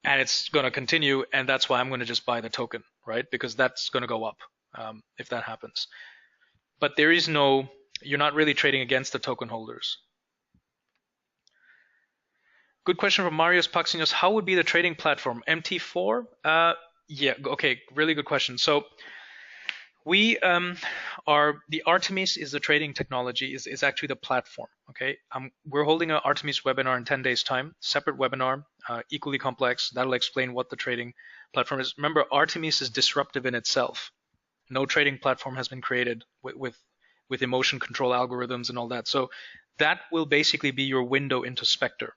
and it's going to continue, and that's why I'm going to just buy the token, right? Because that's going to go up if that happens. But there is no, you're not really trading against the token holders. Good question from Marius Paxinos. How would be the trading platform? MT4? Yeah, okay, really good question. So we the Artemis is the trading technology, is actually the platform, okay? We're holding an Artemis webinar in 10 days time, separate webinar, equally complex. That'll explain what the trading platform is. Remember, Artemis is disruptive in itself. No trading platform has been created with emotion control algorithms and all that. So that will basically be your window into SPECTRE.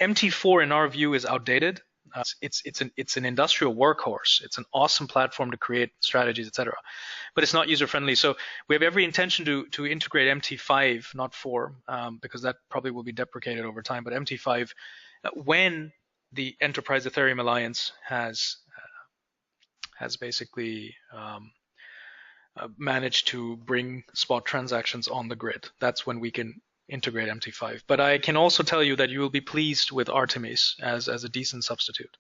MT4, in our view, is outdated. It's an industrial workhorse. It's an awesome platform to create strategies, etc. But it's not user friendly. So we have every intention to integrate MT5, not 4, because that probably will be deprecated over time. But MT5, when the Enterprise Ethereum Alliance has basically managed to bring spot transactions on the grid, that's when we can integrate MT5. But I can also tell you that you will be pleased with Artemis as a decent substitute.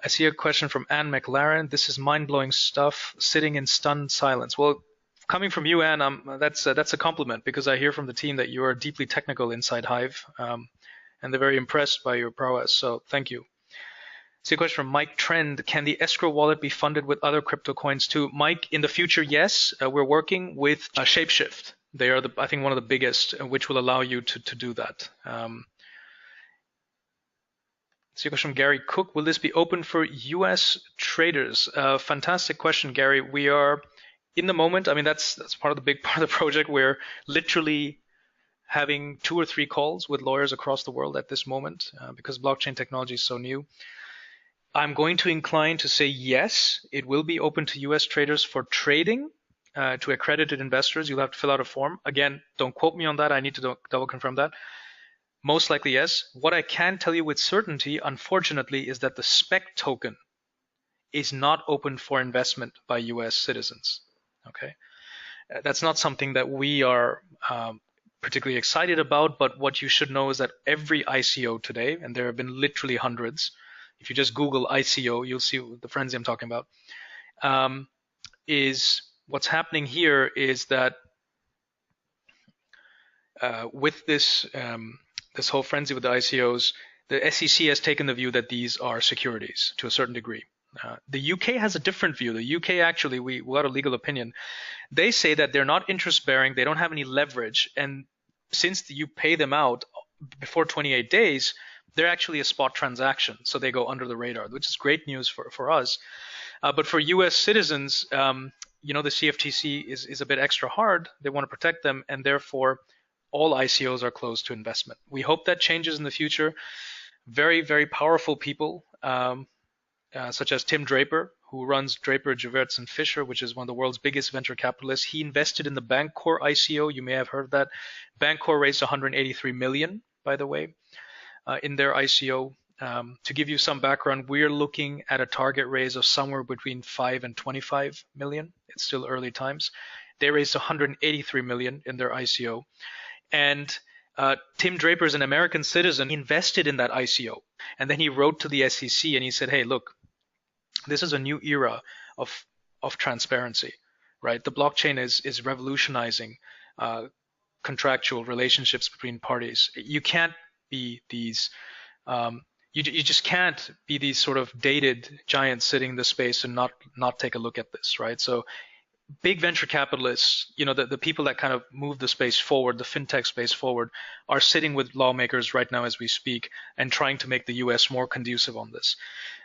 I see a question from Anne McLaren. This is mind-blowing stuff, sitting in stunned silence. Well, coming from you, Anne, that's a compliment, because I hear from the team that you are deeply technical inside Hive, and they're very impressed by your prowess, so thank you. I see a question from Mike Trend. Can the escrow wallet be funded with other crypto coins too? Mike, in the future, yes. We're working with Shapeshift. They are, I think, one of the biggest, which will allow you to do that. So a question from Gary Cook. Will this be open for US traders? Fantastic question, Gary. We are in the moment, I mean, that's part of the big part of the project. We're literally having 2 or 3 calls with lawyers across the world at this moment because blockchain technology is so new. I'm going to incline to say yes, it will be open to US traders for trading. To accredited investors, you'll have to fill out a form. Again, don't quote me on that. I need to double confirm that. Most likely, yes. What I can tell you with certainty, unfortunately, is that the SPEC token is not open for investment by US citizens. Okay, that's not something that we are particularly excited about, but what you should know is that every ICO today, and there have been literally hundreds, if you just Google ICO, you'll see the frenzy I'm talking about, is what's happening here is that with this this whole frenzy with the ICOs, the SEC has taken the view that these are securities to a certain degree. The UK has a different view. The UK actually, we got a legal opinion. They say that they're not interest bearing, they don't have any leverage, and since you pay them out before 28 days, they're actually a spot transaction, so they go under the radar, which is great news for us. But for US citizens, you know, the CFTC is a bit extra hard. They want to protect them, and therefore all ICOs are closed to investment. We hope that changes in the future. Very, very powerful people, such as Tim Draper, who runs Draper, Gewertz, and Fisher, which is one of the world's biggest venture capitalists. He invested in the Bancor ICO. You may have heard of that. Bancor raised 183 million, by the way, in their ICO. To give you some background, we're looking at a target raise of somewhere between 5 and 25 million. It's still early times. They raised 183 million in their ICO. And Tim Draper is an American citizen. He invested in that ICO. And then he wrote to the SEC and he said, hey, look, this is a new era of transparency, right? The blockchain is revolutionizing contractual relationships between parties. You can't be these, you just can't be these sort of dated giants sitting in the space and not take a look at this, right? So big venture capitalists, you know, the people that kind of move the space forward, the fintech space forward, are sitting with lawmakers right now as we speak and trying to make the US more conducive on this.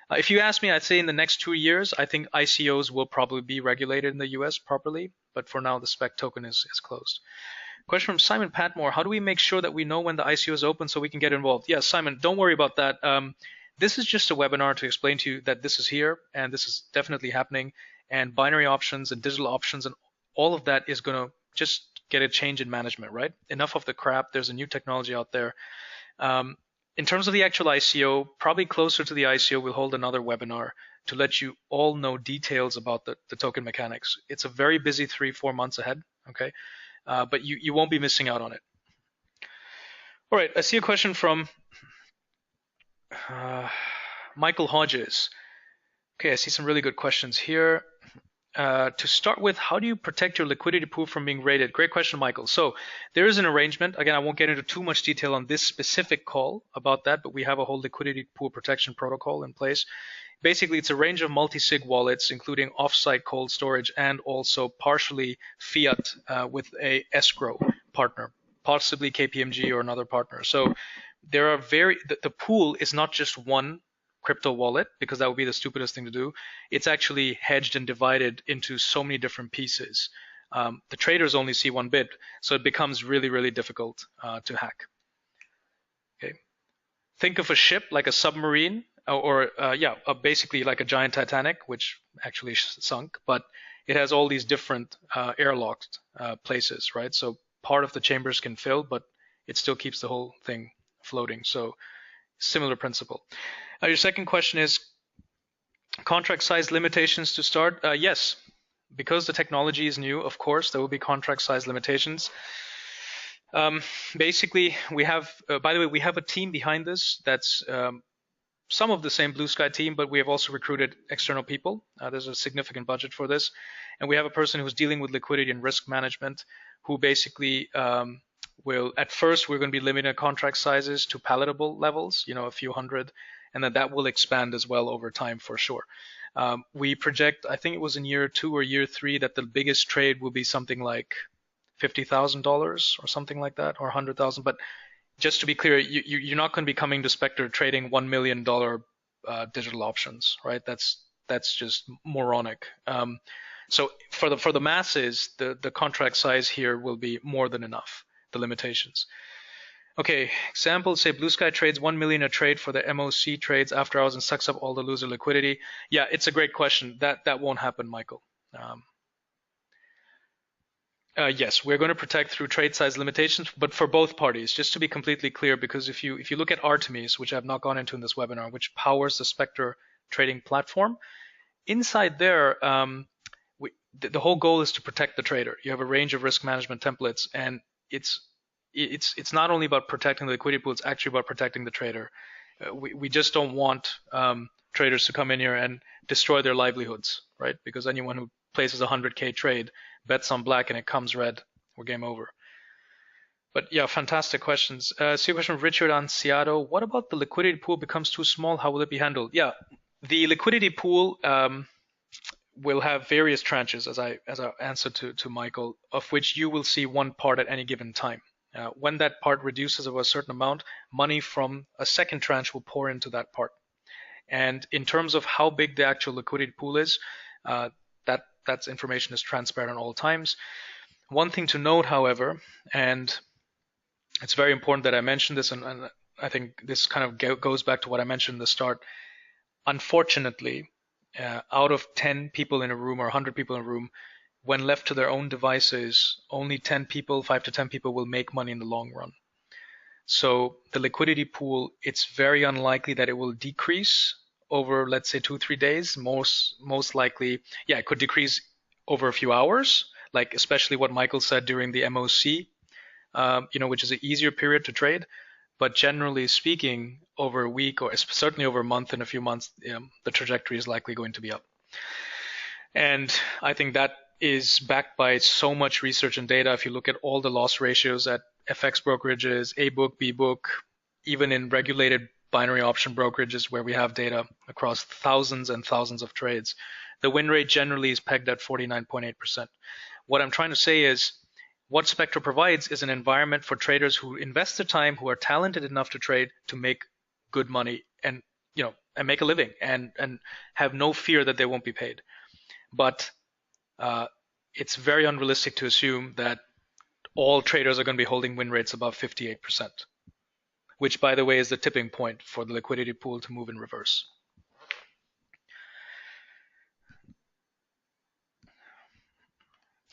If you ask me, I'd say in the next 2 years, I think ICOs will probably be regulated in the US properly, but for now the SPEC token is closed. Question from Simon Patmore, how do we make sure that we know when the ICO is open so we can get involved? Yes, Simon, don't worry about that. This is just a webinar to explain to you that this is here and this is definitely happening, and binary options and digital options and all of that is going to just get a change in management, right? Enough of the crap. There's a new technology out there. In terms of the actual ICO, probably closer to the ICO, we'll hold another webinar to let you all know details about the token mechanics. It's a very busy 3-4 months ahead, okay? But you won't be missing out on it. All right, I see a question from Michael Hodges. Okay, I see some really good questions here. To start with, how do you protect your liquidity pool from being raided? Great question, Michael. So there is an arrangement. Again, I won't get into too much detail on this specific call about that, but we have a whole liquidity pool protection protocol in place. Basically, it's a range of multi-sig wallets, including offsite cold storage and also partially fiat with a escrow partner, possibly KPMG or another partner. So there are the pool is not just one crypto wallet, because that would be the stupidest thing to do. It's actually hedged and divided into so many different pieces. The traders only see one bit, so it becomes really, really difficult to hack. Okay. Think of a ship like a submarine, or basically like a giant Titanic, which actually sunk, but it has all these different airlocked places, right? So part of the chambers can fill, but it still keeps the whole thing floating. So similar principle. Your second question is contract size limitations to start. Yes, because the technology is new, of course, there will be contract size limitations. Basically, we have, by the way, we have a team behind this that's some of the same Blue Sky team, but we have also recruited external people. There's a significant budget for this. And we have a person who's dealing with liquidity and risk management who basically at first, we're going to be limiting contract sizes to palatable levels, you know, a few hundred, and then that will expand as well over time for sure. We project, I think it was in year 2 or year 3, that the biggest trade will be something like $50,000 or something like that, or 100,000. But just to be clear, you're not going to be coming to Spectre trading $1 million digital options, right? That's just moronic. So for the masses, the contract size here will be more than enough, the limitations. Okay, example, say Blue Sky trades 1 million a trade for the MOC trades after hours and sucks up all the loser liquidity. Yeah, it's a great question. That won't happen, Michael. Yes, we're going to protect through trade size limitations, but for both parties, just to be completely clear, because if you look at Artemis, which I've not gone into in this webinar, which powers the Spectre trading platform, inside there, the whole goal is to protect the trader. You have a range of risk management templates, and it's not only about protecting the liquidity pool, it's actually about protecting the trader. We just don't want traders to come in here and destroy their livelihoods, right? Because anyone who places a 100K trade, bets on black, and it comes red, we're game over. But yeah, fantastic questions. So a question from Richard Anciado. What about the liquidity pool becomes too small? How will it be handled? Yeah, the liquidity pool will have various tranches, as I answered to Michael, of which you will see one part at any given time. When that part reduces of a certain amount, money from a second tranche will pour into that part. And in terms of how big the actual liquidity pool is, that information is transparent at all times. One thing to note, however, and it's very important that I mention this, and I think this kind of goes back to what I mentioned in the start. Unfortunately, out of 10 people in a room or 100 people in a room, when left to their own devices, only 5 to 10 people will make money in the long run. So the liquidity pool, it's very unlikely that it will decrease over, let's say, 2-3 days. Most likely, yeah, it could decrease over a few hours, like especially what Michael said during the MOC, which is an easier period to trade. But generally speaking, over a week or certainly over a month and a few months, the trajectory is likely going to be up. And I think that is backed by so much research and data. If you look at all the loss ratios at FX brokerages, A book, B book, even in regulated binary option brokerages where we have data across thousands and thousands of trades, the win rate generally is pegged at 49.8%. What I'm trying to say is what Spectre provides is an environment for traders who invest the time, who are talented enough to trade, to make good money and make a living and have no fear that they won't be paid. But it's very unrealistic to assume that all traders are going to be holding win rates above 58%, which, by the way, is the tipping point for the liquidity pool to move in reverse.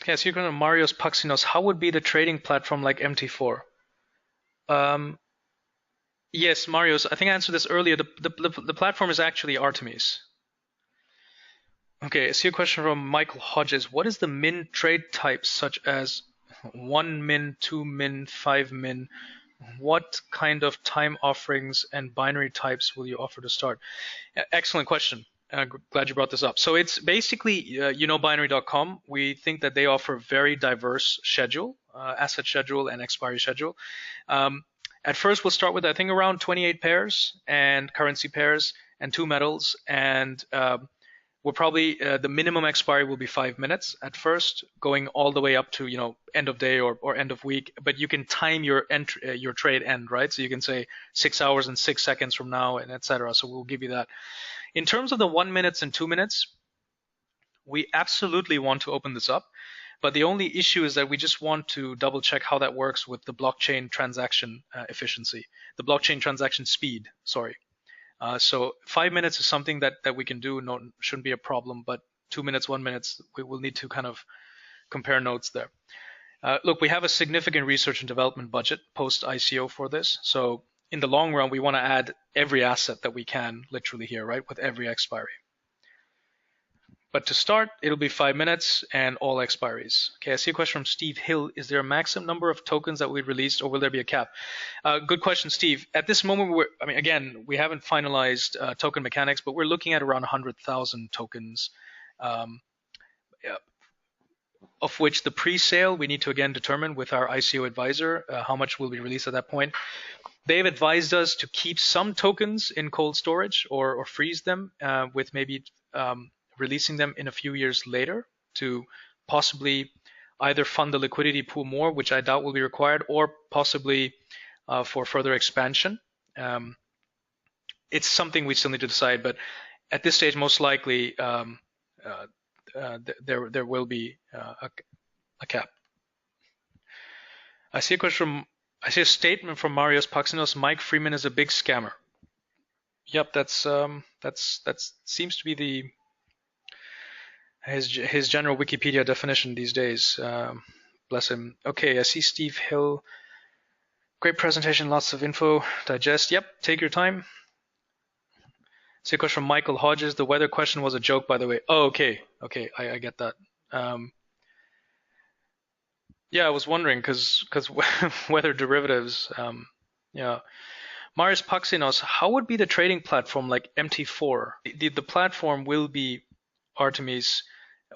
Okay, so you're going to Marios Paxinos. How would be the trading platform like MT4? Yes, Marios, I think I answered this earlier. The platform is actually Artemis. Okay, so your question from Michael Hodges. What is the min trade type, such as 1 min, 2 min, 5 min? What kind of time offerings and binary types will you offer to start? Excellent question. Glad you brought this up. So it's basically, binary.com. We think that they offer very diverse schedule, asset schedule and expiry schedule. At first, we'll start with, I think, around 28 pairs and currency pairs and 2 metals. And we'll probably, the minimum expiry will be 5 minutes at first, going all the way up to, end of day or end of week. But you can time your trade end, right? So you can say 6 hours and 6 seconds from now, and et cetera. So we'll give you that. In terms of the 1 minute and 2 minutes, we absolutely want to open this up. But the only issue is that we just want to double check how that works with the blockchain transaction efficiency, the blockchain transaction speed, sorry. So 5 minutes is something that we can do, shouldn't be a problem, but 2 minutes, 1 minute, we will need to kind of compare notes there. Look, we have a significant research and development budget post-ICO for this. So in the long run, we want to add every asset that we can literally here, right, with every expiry. But to start, it'll be 5 minutes and all expiries. Okay, I see a question from Steve Hill. Is there a maximum number of tokens that we released, or will there be a cap? Good question, Steve. At this moment, again, we haven't finalized token mechanics, but we're looking at around 100,000 tokens, of which the pre-sale, we need to again determine with our ICO advisor how much will be released at that point. They've advised us to keep some tokens in cold storage or freeze them with maybe releasing them in a few years later to possibly either fund the liquidity pool more, which I doubt will be required, or possibly for further expansion. It's something we still need to decide, but at this stage, most likely there will be a cap. I see a statement from Marius Paxinos. Mike Freeman is a big scammer. Yep, that seems to be his general Wikipedia definition these days. Bless him. Okay, I see Steve Hill. Great presentation, lots of info. Digest. Yep, take your time. See a question from Michael Hodges. The weather question was a joke, by the way. Oh, okay. Okay, I get that. Yeah, I was wondering because weather derivatives. Yeah. Marius Paxinos, how would be the trading platform like MT4? The platform will be Artemis,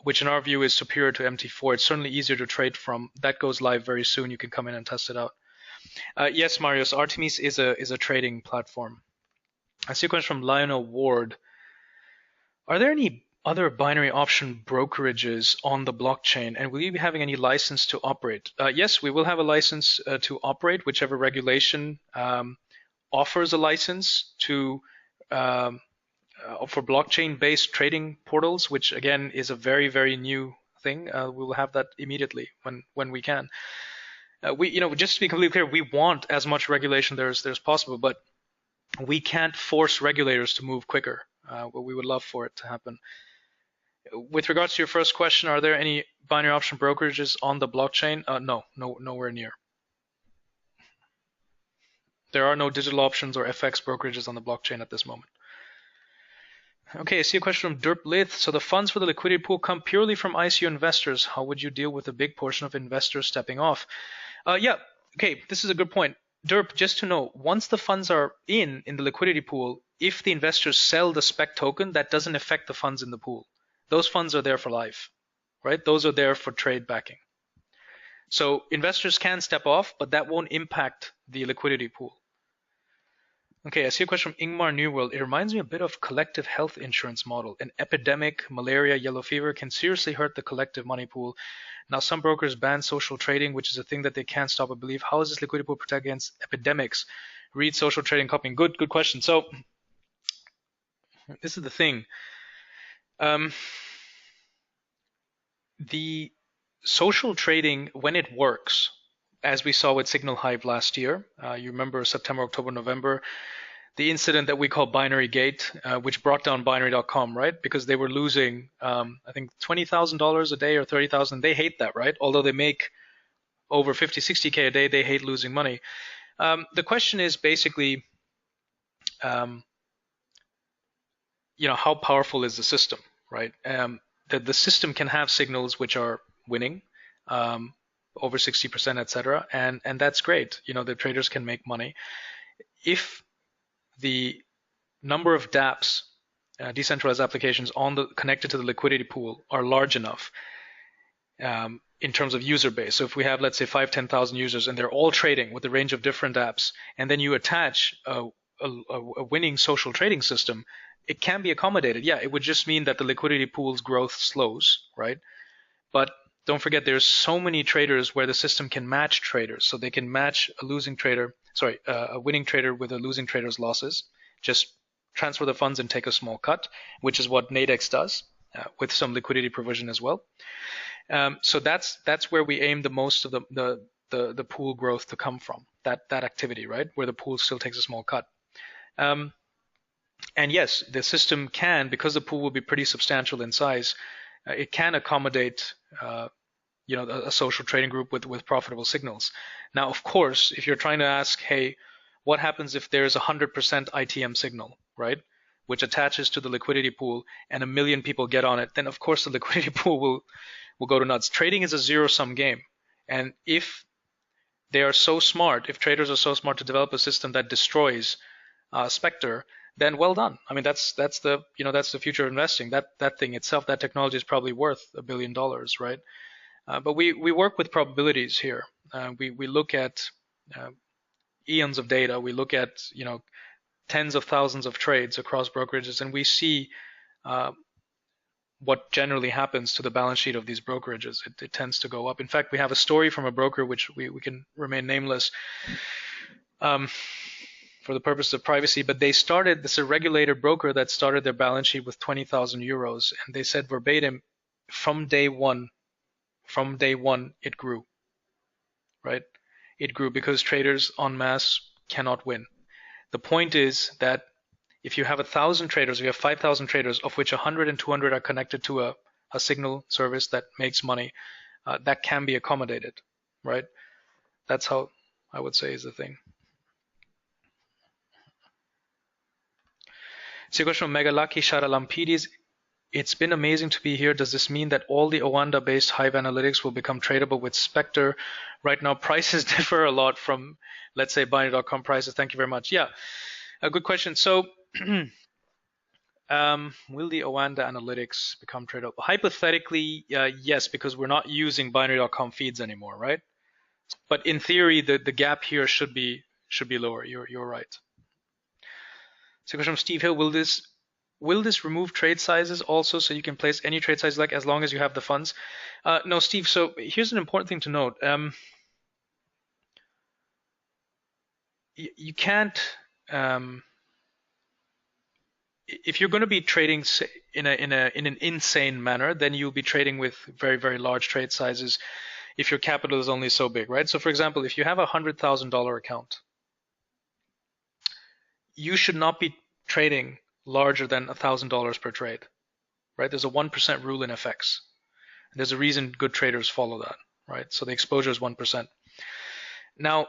which in our view is superior to MT4. It's certainly easier to trade from. That goes live very soon. You can come in and test it out. Yes, Marius, Artemis is a trading platform. I see a question from Lionel Ward. Are there any other binary option brokerages on the blockchain, and will you be having any license to operate? Yes, we will have a license to operate, whichever regulation offers a license to for blockchain-based trading portals, which again is a very, very new thing. We will have that immediately when we can. Just to be completely clear, we want as much regulation there's possible, but we can't force regulators to move quicker. But we would love for it to happen. With regards to your first question, are there any binary option brokerages on the blockchain? No, nowhere near. There are no digital options or FX brokerages on the blockchain at this moment. Okay, I see a question from Derp Lith. So the funds for the liquidity pool come purely from ICO investors. How would you deal with a big portion of investors stepping off? Yeah, okay, this is a good point. Derp, just to know, once the funds are in the liquidity pool, if the investors sell the SPEC token, that doesn't affect the funds in the pool. Those funds are there for life, right? Those are there for trade backing. So investors can step off, but that won't impact the liquidity pool. Okay, I see a question from Ingmar Newworld. It reminds me a bit of collective health insurance model. An epidemic, malaria, yellow fever can seriously hurt the collective money pool. Now, some brokers ban social trading, which is a thing that they can't stop, I believe. How is this liquidity pool protect against epidemics? Read social trading copying. Good question. So this is the thing. The social trading, when it works, as we saw with Signal Hive last year, you remember September, October, November, the incident that we call Binary Gate, which brought down binary.com, right? Because they were losing, I think, $20,000 a day or $30,000. They hate that, right? Although they make over 50, 60K a day, they hate losing money. The question is basically, how powerful is the system, right? The system can have signals which are winning, over 60%, etc., and that's great. The traders can make money. If the number of dApps, decentralized applications connected to the liquidity pool are large enough in terms of user base. So if we have, let's say, 10,000 users and they're all trading with a range of different apps, and then you attach a winning social trading system, it can be accommodated. Yeah, it would just mean that the liquidity pool's growth slows, right? But don't forget, there's so many traders where the system can match traders. So they can match a winning trader with a losing trader's losses. Just transfer the funds and take a small cut, which is what Nadex does with some liquidity provision as well. So that's where we aim the most of the pool growth to come from, that activity, right? Where the pool still takes a small cut. And yes, the system can, because the pool will be pretty substantial in size, it can accommodate a social trading group with profitable signals. Now, of course, if you're trying to ask, hey, what happens if there's 100% ITM signal, right, which attaches to the liquidity pool and 1 million people get on it, then of course the liquidity pool will go to nuts. Trading is a zero-sum game, and if they are so smart, if traders are so smart to develop a system that destroys SPECTRE, then well done. I mean, that's the future of investing. That thing itself, that technology is probably worth $1 billion, right? But we work with probabilities here. We look at eons of data. We look at tens of thousands of trades across brokerages, and we see what generally happens to the balance sheet of these brokerages. It tends to go up. In fact, we have a story from a broker, which we can remain nameless, for the purpose of privacy, but they started, this is a regulated broker that started their balance sheet with 20,000 euros. And they said verbatim, from day one, it grew, right? It grew because traders en masse cannot win. The point is that if you have 1,000 traders, if you have 5,000 traders, of which 100 and 200 are connected to a signal service that makes money, that can be accommodated, right? That's how I would say is the thing. So, question from Megalaki Sharalampidis. It's been amazing to be here. Does this mean that all the Oanda-based Hive analytics will become tradable with SPECTRE? Right now, prices differ a lot from, let's say, binary.com prices. Thank you very much. Yeah, a good question. So, will the Oanda analytics become tradable? Hypothetically, yes, because we're not using binary.com feeds anymore, right? But in theory, the gap here should be lower. You're right. So, question from Steve Hill: Will this remove trade sizes also, so you can place any trade size like as long as you have the funds? No, Steve. So here's an important thing to note. You can't. If you're going to be trading in an insane manner, then you'll be trading with very, very large trade sizes if your capital is only so big, right? So for example, if you have a $100,000 account, you should not be trading larger than $1,000 per trade, right? There's a 1% rule in FX. And there's a reason good traders follow that, right? So the exposure is 1%. Now,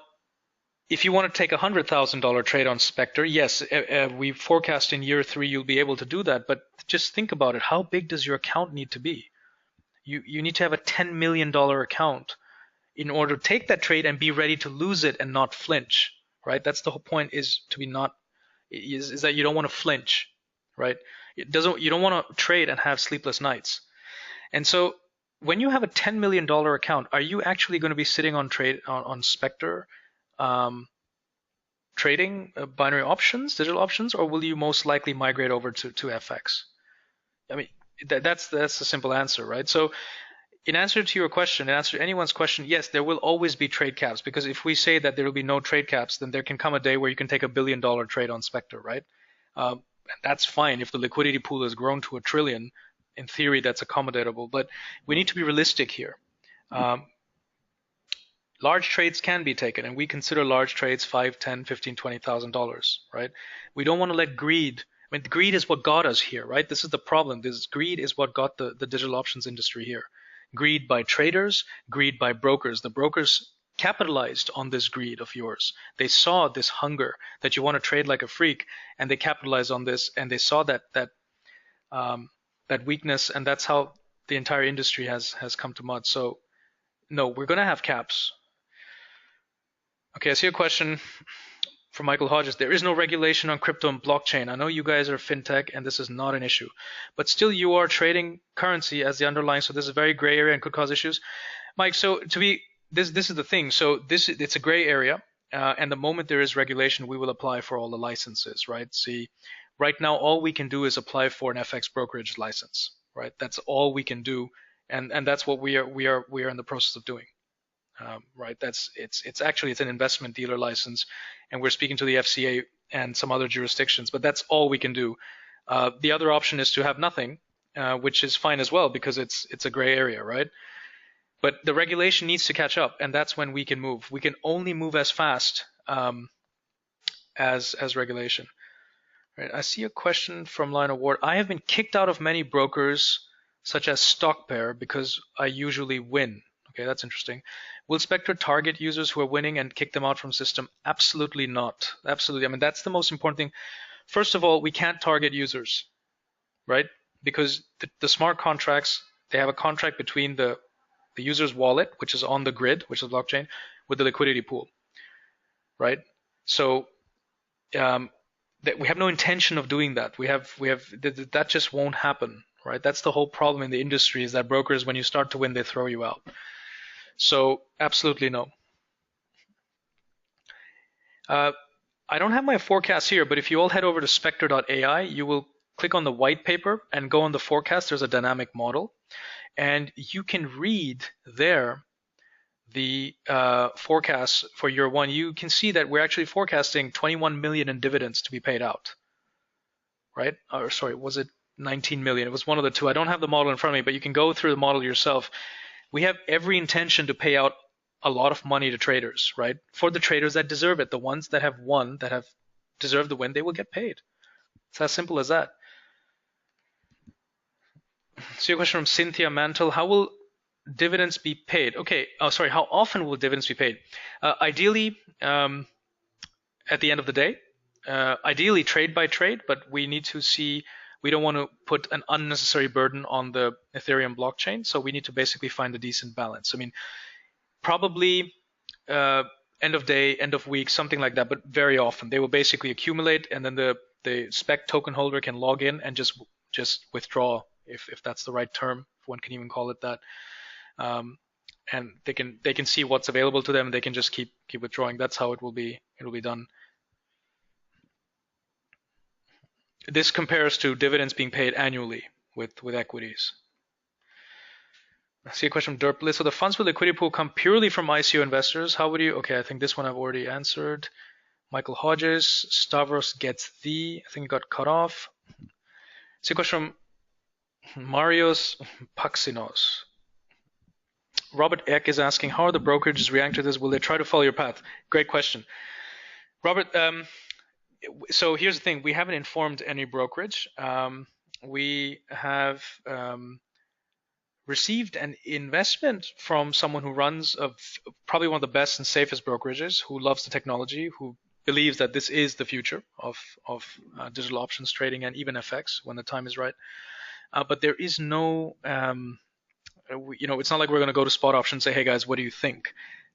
if you want to take a $100,000 trade on SPECTRE, yes, we forecast in year 3 you'll be able to do that. But just think about it. How big does your account need to be? You need to have a $10 million account in order to take that trade and be ready to lose it and not flinch, right? That's the whole point, is that you don't want to flinch, right? You don't want to trade and have sleepless nights. And so when you have a $10 million account, are you actually going to be sitting on SPECTRE trading binary options, digital options, or will you most likely migrate over to FX? I mean, that's the simple answer, right? So in answer to your question, in answer to anyone's question, yes, there will always be trade caps, because if we say that there will be no trade caps, then there can come a day where you can take $1 billion trade on SPECTRE, right? And that's fine. If the liquidity pool has grown to $1 trillion, in theory, that's accommodatable. But we need to be realistic here. Large trades can be taken, and we consider large trades $5, $10, $15, $20,000, right? We don't want to let greed. I mean, greed is what got us here, right? This is the problem. Greed is what got the digital options industry here. Greed by traders, greed by brokers. The brokers capitalized on this greed of yours. They saw this hunger that you want to trade like a freak, and they capitalized on this, and they saw that weakness, and that's how the entire industry has come to mud. So, no, we're going to have caps. Okay, I see a question from Michael Hodges. There is no regulation on crypto and blockchain. I know you guys are fintech and this is not an issue, but still you are trading currency as the underlying. So this is a very gray area and could cause issues. Mike, so this is the thing. So it's a gray area, and the moment there is regulation, we will apply for all the licenses, right? See, right now all we can do is apply for an FX brokerage license, right? That's all we can do, and that's what we are in the process of doing. Right, it's actually an investment dealer license, and we're speaking to the FCA and some other jurisdictions, but that's all we can do. The other option is to have nothing, which is fine as well, because it's a gray area, right? But the regulation needs to catch up, and that's when we can move. We can only move as fast as regulation. Right. I see a question from Line Award. I have been kicked out of many brokers, such as StockPair, because I usually win. Okay, that's interesting. Will SPECTRE target users who are winning and kick them out from system? Absolutely not. Absolutely. I mean, that's the most important thing. First of all, we can't target users, right? Because the smart contracts, they have a contract between the user's wallet, which is on the grid, which is blockchain, with the liquidity pool, right? So we have no intention of doing that. That just won't happen, right? That's the whole problem in the industry, is that brokers, when you start to win, they throw you out. So absolutely no. I don't have my forecast here, but if you all head over to spectre.ai, you will click on the white paper and go on the forecast. There's a dynamic model, and you can read there the forecast for year one, you can see that we're actually forecasting 21 million in dividends to be paid out, right? Or sorry, was it 19 million? It was one of the two. I don't have the model in front of me, but you can go through the model yourself. We have every intention to pay out a lot of money to traders, right? For the traders that deserve it, the ones that have won, that have deserved the win, they will get paid. It's as simple as that. So your question from Cynthia Mantle, how will dividends be paid? Okay, sorry, how often will dividends be paid? Ideally, at the end of the day, ideally trade by trade, but we need to see, we don't want to put an unnecessary burden on the Ethereum blockchain, so we need to basically find a decent balance. I mean, probably end of day, end of week, something like that, but very often. They will basically accumulate, and then the SPEC token holder can log in and just withdraw, if that's the right term, if one can even call it that. And they can see what's available to them, and they can just keep withdrawing. That's how it will be done. This compares to dividends being paid annually with equities. I see a question from Derp. So the funds for the liquidity pool come purely from ICO investors. How would you? Okay, I think this one I've already answered. Michael Hodges, Stavros gets I think it got cut off. I see a question from Marios Paxinos. Robert Eck is asking, how are the brokerages reacting to this? Will they try to follow your path? Great question. Robert, so here's the thing. We haven't informed any brokerage. We have received an investment from someone who runs probably one of the best and safest brokerages, who loves the technology, who believes that this is the future of digital options trading and even FX when the time is right. But there is no, it's not like we're going to go to spot options and say, hey guys, what do you think?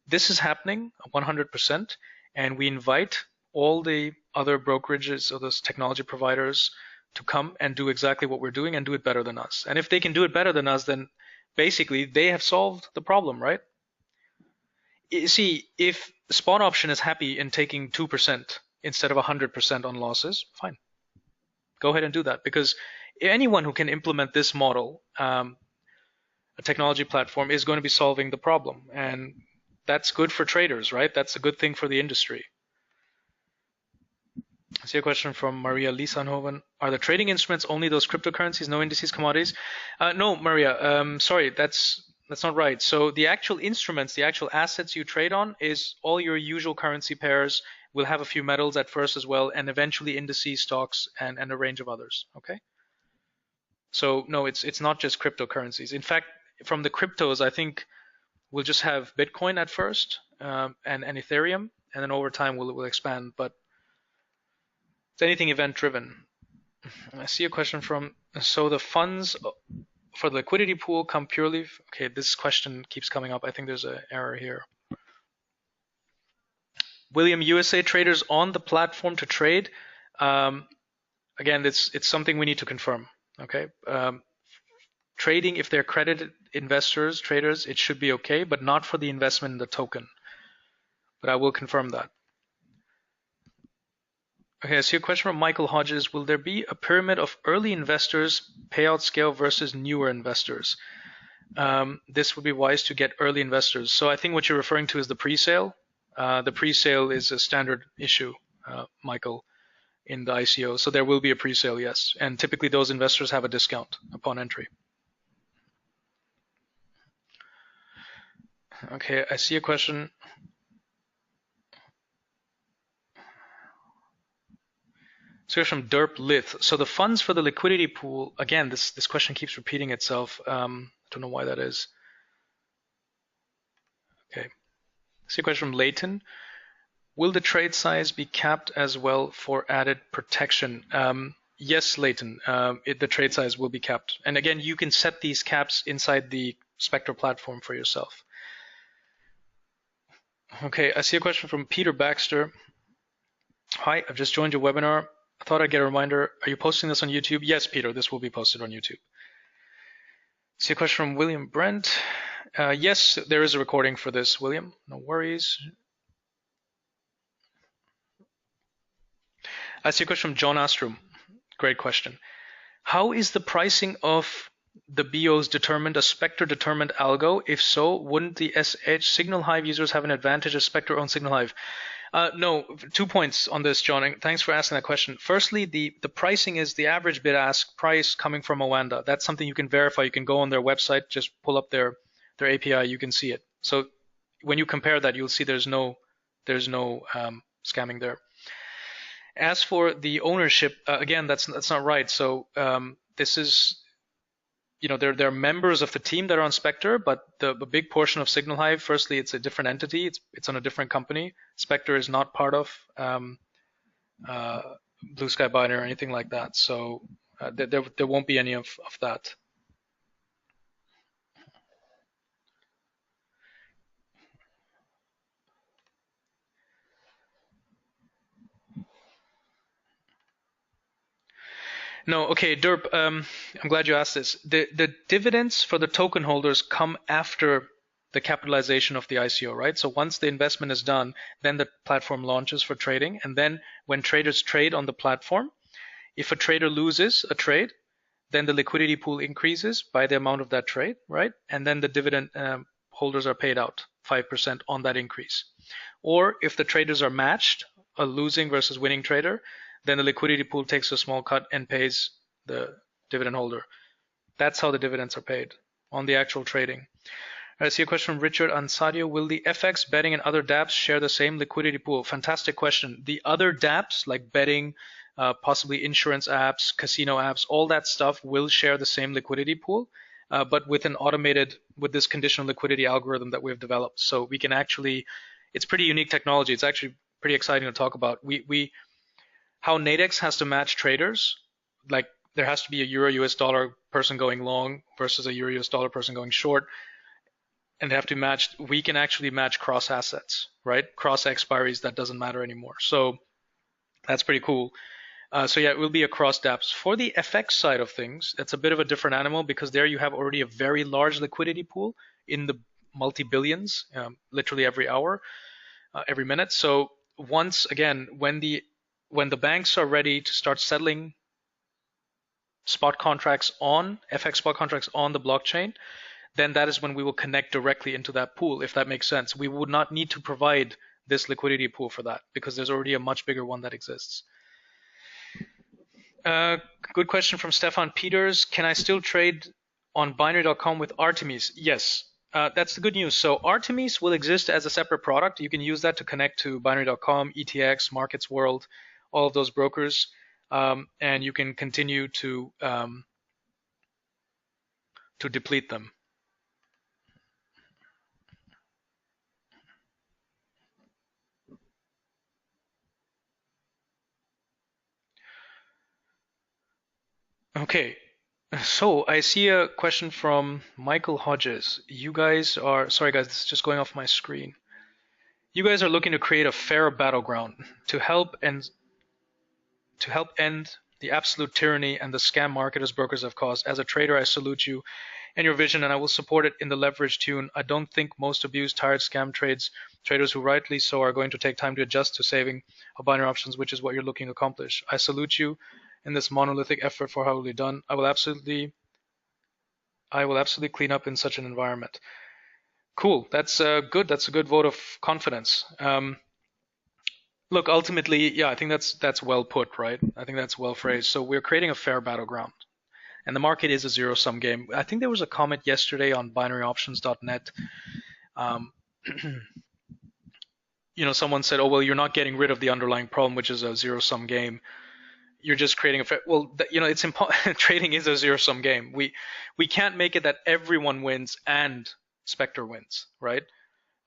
This is happening 100%, and we invite all the other brokerages or those technology providers to come and do exactly what we're doing and do it better than us. And if they can do it better than us, then basically they have solved the problem, right? You see, if spot option is happy in taking 2% instead of 100% on losses, fine. Go ahead and do that, because anyone who can implement this model, a technology platform, is going to be solving the problem. And that's good for traders, right? That's a good thing for the industry. I see a question from Maria Lisanhoven. Are the trading instruments only those cryptocurrencies, no indices, commodities? No, Maria, sorry, that's not right. So the actual instruments, the actual assets you trade on is all your usual currency pairs. We'll have a few metals at first as well, and eventually indices, stocks, and a range of others, okay? So no, it's not just cryptocurrencies. In fact, from the cryptos, I think we'll just have Bitcoin at first, and Ethereum, and then over time we'll expand, but it's anything event-driven. I see a question from, so the funds for the liquidity pool come purely, okay, this question keeps coming up. I think there's an error here. William, USA traders on the platform to trade. Again, it's something we need to confirm, okay? Trading, if they're accredited investors, traders, it should be okay, but not for the investment in the token. But I will confirm that. Okay, I see a question from Michael Hodges. Will there be a pyramid of early investors payout scale versus newer investors? This would be wise to get early investors. So I think what you're referring to is the pre-sale. The pre-sale is a standard issue, Michael, in the ICO. So there will be a pre-sale, yes. And typically those investors have a discount upon entry. Okay, I see a question. So from Derp Lith. So the funds for the liquidity pool, again, this question keeps repeating itself. Don't know why that is. Okay. See a question from Leighton. Will the trade size be capped as well for added protection? Yes, Leighton, the trade size will be capped. And again, you can set these caps inside the SPECTRE platform for yourself. Okay, I see a question from Peter Baxter. Hi, I've just joined your webinar. I thought I'd get a reminder. Are you posting this on YouTube? Yes, Peter, this will be posted on YouTube. See a question from William Brent. Yes, there is a recording for this, William. No worries. I see a question from John Astrom. Great question. How is the pricing of the BOs determined a Spectre determined algo? If so, wouldn't the SH Signal Hive users have an advantage as Spectre owns Signal Hive? No, 2 points on this, John. And thanks for asking that question. Firstly, the pricing is the average bid ask price coming from Oanda. That's something you can verify. You can go on their website, just pull up their API, you can see it. So when you compare that, you'll see there's no scamming there. As for the ownership, again, that's not right. So this is, they're members of the team that are on Spectre, but the big portion of Signal Hive, firstly, it's a different entity. It's on a different company. Spectre is not part of Blue Sky Binary or anything like that. So there won't be any of that. No, okay, Derp, I'm glad you asked this. The dividends for the token holders come after the capitalization of the ICO, right? So once the investment is done, then the platform launches for trading. And then when traders trade on the platform, if a trader loses a trade, then the liquidity pool increases by the amount of that trade, right? And then the dividend holders are paid out 5% on that increase. Or if the traders are matched, a losing versus winning trader, then the liquidity pool takes a small cut and pays the dividend holder. That's how the dividends are paid on the actual trading. I see a question from Richard Ansadio. Will the FX, betting, and other dApps share the same liquidity pool? Fantastic question. The other dApps, like betting, possibly insurance apps, casino apps, all that stuff will share the same liquidity pool, but with this conditional liquidity algorithm that we've developed. So we can actually, it's pretty unique technology. It's actually pretty exciting to talk about. How Nadex has to match traders, like there has to be a Euro-US dollar person going long versus a Euro-US dollar person going short, and they have to match. We can actually match cross assets, right? Cross expiries, that doesn't matter anymore. So that's pretty cool. So yeah, it will be across dApps. For the FX side of things, it's a bit of a different animal because there you have already a very large liquidity pool in the multi-billions, literally every hour, every minute. So once again, when the banks are ready to start settling FX spot contracts on the blockchain, then that is when we will connect directly into that pool, if that makes sense. We would not need to provide this liquidity pool for that because there's already a much bigger one that exists. Good question from Stefan Peters. Can I still trade on binary.com with Artemis? Yes. That's the good news. So Artemis will exist as a separate product. You can use that to connect to binary.com, ETX, Markets World, all of those brokers, and you can continue to deplete them. Okay, so I see a question from Michael Hodges. You guys are, sorry guys, this is just going off my screen. You guys are looking to create a fair battleground to help end the absolute tyranny and the scam market as brokers have caused. As a trader, I salute you and your vision, and I will support it in the leverage tune. I don't think most abused, tired scam traders who rightly so are going to take time to adjust to saving of binary options, which is what you're looking to accomplish. I salute you in this monolithic effort for how we've done. I will absolutely clean up in such an environment. Cool. That's good. That's a good vote of confidence. Look, ultimately, yeah, I think that's well put, right? I think that's well phrased. So we're creating a fair battleground, and the market is a zero-sum game. I think there was a comment yesterday on binaryoptions.net. Someone said, "Oh, well, you're not getting rid of the underlying problem, which is a zero-sum game. You're just creating a fair." Well, it's trading is a zero-sum game. We can't make it that everyone wins and Spectre wins, right?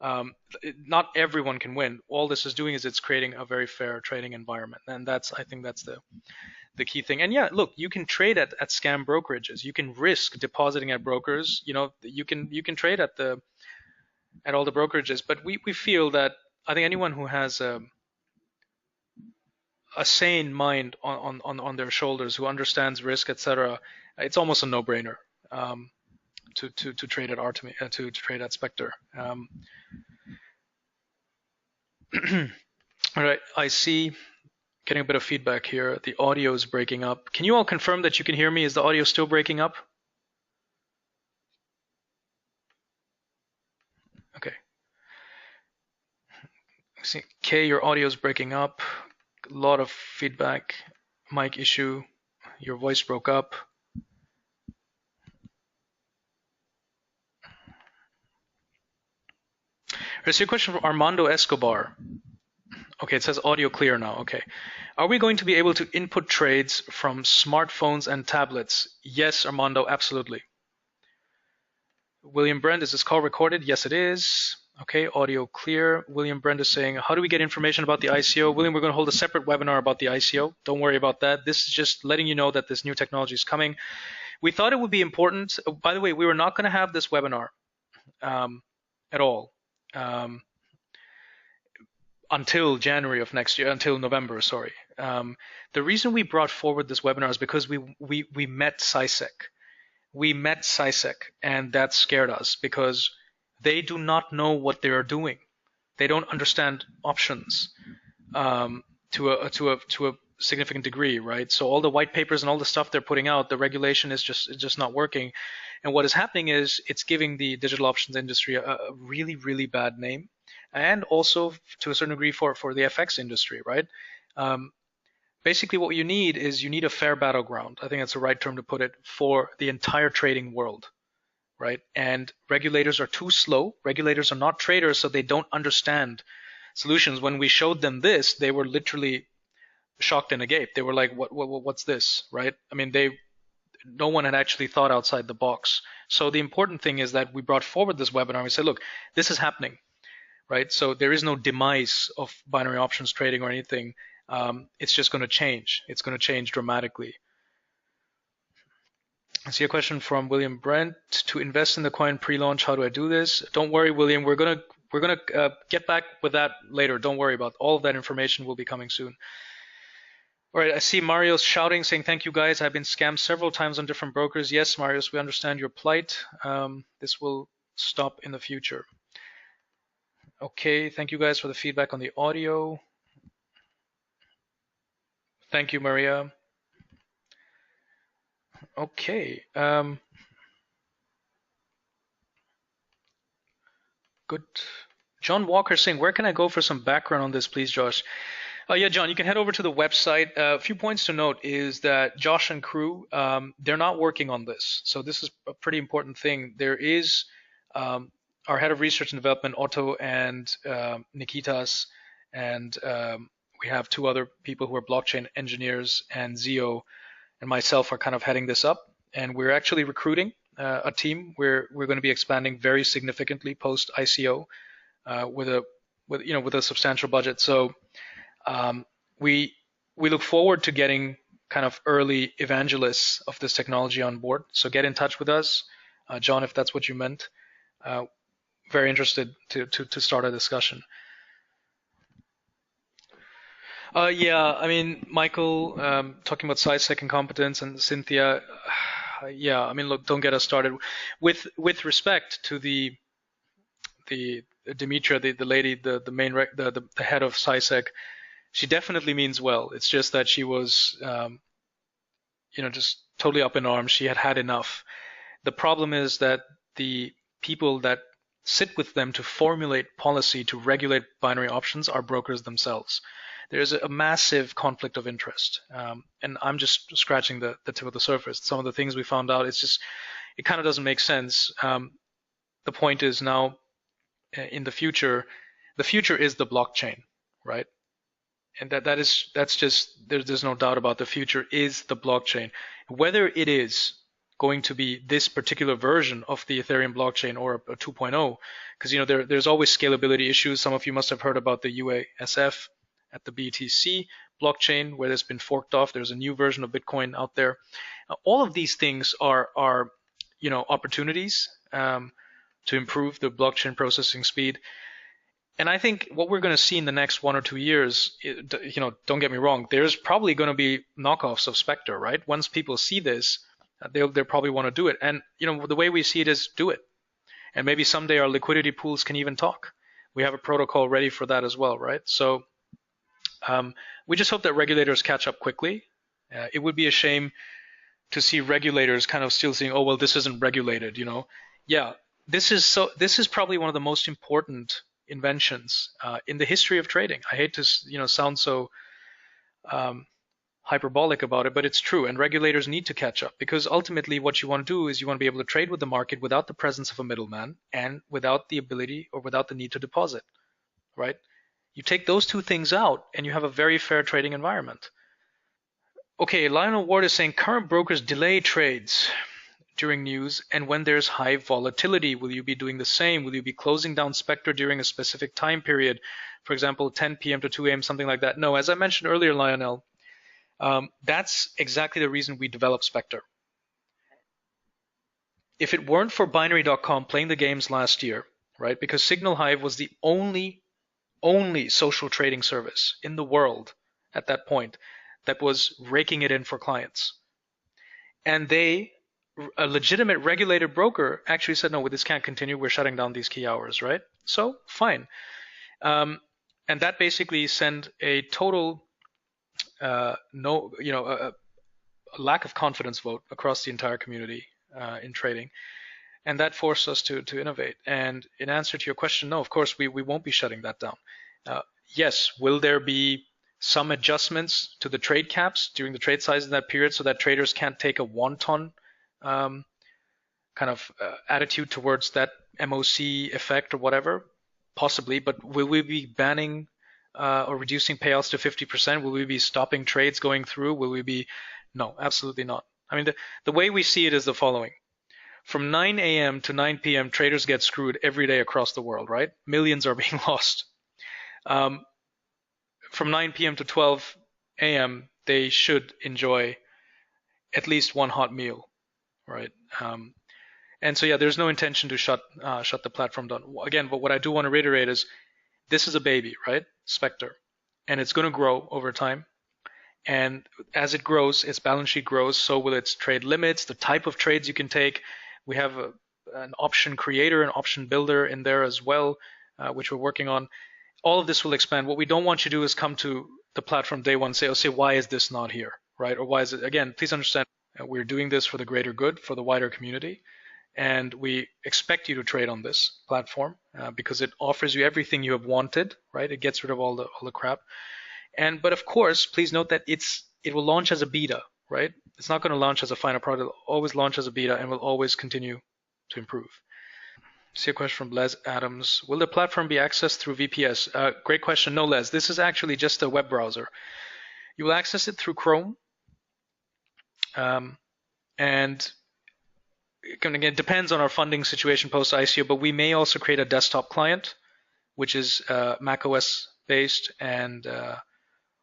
Not everyone can win. All this is doing is it's creating a very fair trading environment, and I think that's the key thing. And yeah, look, you can trade at scam brokerages. You can risk depositing at brokers. You can trade at all the brokerages. But we feel that I think anyone who has a sane mind on their shoulders, who understands risk, etc., it's almost a no-brainer to trade at Artemis, to trade at Spectre. All right, I see. Getting a bit of feedback here. The audio is breaking up. Can you all confirm that you can hear me? Is the audio still breaking up? Kay, your audio is breaking up. A lot of feedback. Mic issue. Your voice broke up. Here's your question from Armando Escobar. Okay, it says audio clear now. Okay. Are we going to be able to input trades from smartphones and tablets? Yes, Armando, absolutely. William Brent, is this call recorded? Yes, it is. Okay, audio clear. William Brent is saying, how do we get information about the ICO? William, we're going to hold a separate webinar about the ICO. Don't worry about that. This is just letting you know that this new technology is coming. We thought it would be important. By the way, we were not going to have this webinar at all. Until January of next year, until November, sorry. The reason we brought forward this webinar is because we met SciSec. We met SciSec, and that scared us because they do not know what they are doing. They don't understand options to a significant degree, right? So all the white papers and all the stuff they're putting out, the regulation is just not working. And what is happening is it's giving the digital options industry a really, really bad name. And also to a certain degree for the FX industry, right? Basically what you need is you need a fair battleground. I think that's the right term to put it for the entire trading world, right? And regulators are too slow. Regulators are not traders, so they don't understand solutions. When we showed them this, they were literally shocked and agape. They were like, what's this, right? I mean, no one had actually thought outside the box. So the important thing is that we brought forward this webinar. We said, look, this is happening. Right, so there is no demise of binary options trading or anything. It's just going to change. It's going to change dramatically. I see a question from William Brent. To invest in the coin pre-launch, how do I do this? Don't worry, William. We're gonna get back with that later. Don't worry about all of that information. Will be coming soon. All right, I see Marius shouting, saying, thank you guys. I've been scammed several times on different brokers. Yes, Marius, we understand your plight. This will stop in the future. Okay, thank you guys for the feedback on the audio. Thank you, Maria. Okay. Good. John Walker saying, where can I go for some background on this, please, Josh? Yeah, John, you can head over to the website. A few points to note is that Josh and crew, they're not working on this. So this is a pretty important thing. There is our head of research and development, Otto, and Nikitas, and we have two other people who are blockchain engineers, and Zio and myself are kind of heading this up. And we're actually recruiting a team. We're going to be expanding very significantly post ICO with a substantial budget. So we look forward to getting kind of early evangelists of this technology on board. So get in touch with us, John, if that's what you meant. Very interested to start a discussion. Yeah, I mean, Michael, talking about SciSec incompetence, and Cynthia, yeah, I mean, look, don't get us started. With respect to the Demetria, the lady, the head of SciSec, she definitely means well. It's just that she was, just totally up in arms. She had enough. The problem is that the people that sit with them to formulate policy to regulate binary options are brokers themselves. There's a massive conflict of interest, and I'm just scratching the tip of the surface. Some of the things we found out, it kind of doesn't make sense. The point is now, in the future is the blockchain, right? And that's just there's no doubt about the future is the blockchain. Whether it is going to be this particular version of the Ethereum blockchain or a 2.0, because there's always scalability issues. Some of you must have heard about the UASF at the BTC blockchain, where it's been forked off. There's a new version of Bitcoin out there. All of these things are opportunities to improve the blockchain processing speed. And I think what we're going to see in the next 1 or 2 years, don't get me wrong, there's probably going to be knockoffs of Spectre, right? Once people see this, they'll probably want to do it. And the way we see it is do it. And maybe someday our liquidity pools can even talk. We have a protocol ready for that as well, right? So we just hope that regulators catch up quickly. It would be a shame to see regulators kind of still saying, oh, well, this isn't regulated, Yeah, this is probably one of the most important inventions in the history of trading. I hate to sound so hyperbolic about it, but it's true. And regulators need to catch up, because ultimately what you want to do is you want to be able to trade with the market without the presence of a middleman and without the ability or without the need to deposit, right? You take those two things out and you have a very fair trading environment. Okay, Lionel Ward is saying current brokers delay trades during news and when there's high volatility. Will you be doing the same? Will you be closing down Spectre during a specific time period? For example, 10 p.m. to 2 a.m., something like that. No, as I mentioned earlier, Lionel, that's exactly the reason we developed Spectre. If it weren't for Binary.com playing the games last year, right, because Signal Hive was the only social trading service in the world at that point that was raking it in for clients. And a legitimate regulated broker actually said, no, this can't continue. We're shutting down these key hours, right? So fine. And that basically sent a total a lack of confidence vote across the entire community in trading. And that forced us to innovate. And in answer to your question, no, of course, we won't be shutting that down. Yes, will there be some adjustments to the trade caps during the trade size in that period so that traders can't take a wanton kind of attitude towards that MOC effect or whatever? Possibly, but will we be banning or reducing payouts to 50%? Will we be stopping trades going through? Will we be? No, absolutely not. I mean, the way we see it is the following. From 9 a.m. to 9 p.m., traders get screwed every day across the world, right? Millions are being lost. From 9 p.m. to 12 a.m., they should enjoy at least one hot meal, right? And so, yeah, there's no intention to shut the platform down. Again, but what I do want to reiterate is this is a baby, right? Spectre. And it's going to grow over time. And as it grows, its balance sheet grows, so will its trade limits, the type of trades you can take. We have an option creator, an option builder in there as well, which we're working on. All of this will expand. What we don't want you to do is come to the platform day one and say, why is this not here, right? Or why is it? Again, please understand, we're doing this for the greater good, for the wider community. And we expect you to trade on this platform because it offers you everything you have wanted, right? It gets rid of all the crap. But of course, please note that it will launch as a beta, right? It's not going to launch as a final product. It'll always launch as a beta and will always continue to improve. See a question from Les Adams. Will the platform be accessed through VPS? Great question. No, Les. This is actually just a web browser. You will access it through Chrome. And again, it depends on our funding situation post-ICO, but we may also create a desktop client, which is Mac OS based and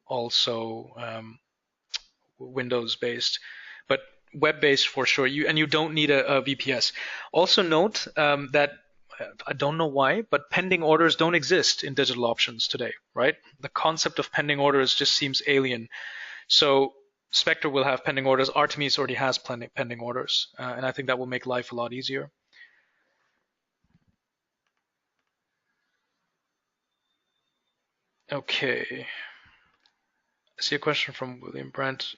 also Windows based, but web based for sure. You don't need a VPS. Also note that I don't know why, but pending orders don't exist in digital options today, right? The concept of pending orders just seems alien. So Spectre will have pending orders. Artemis already has pending orders, and I think that will make life a lot easier. Okay. I see a question from William Brent.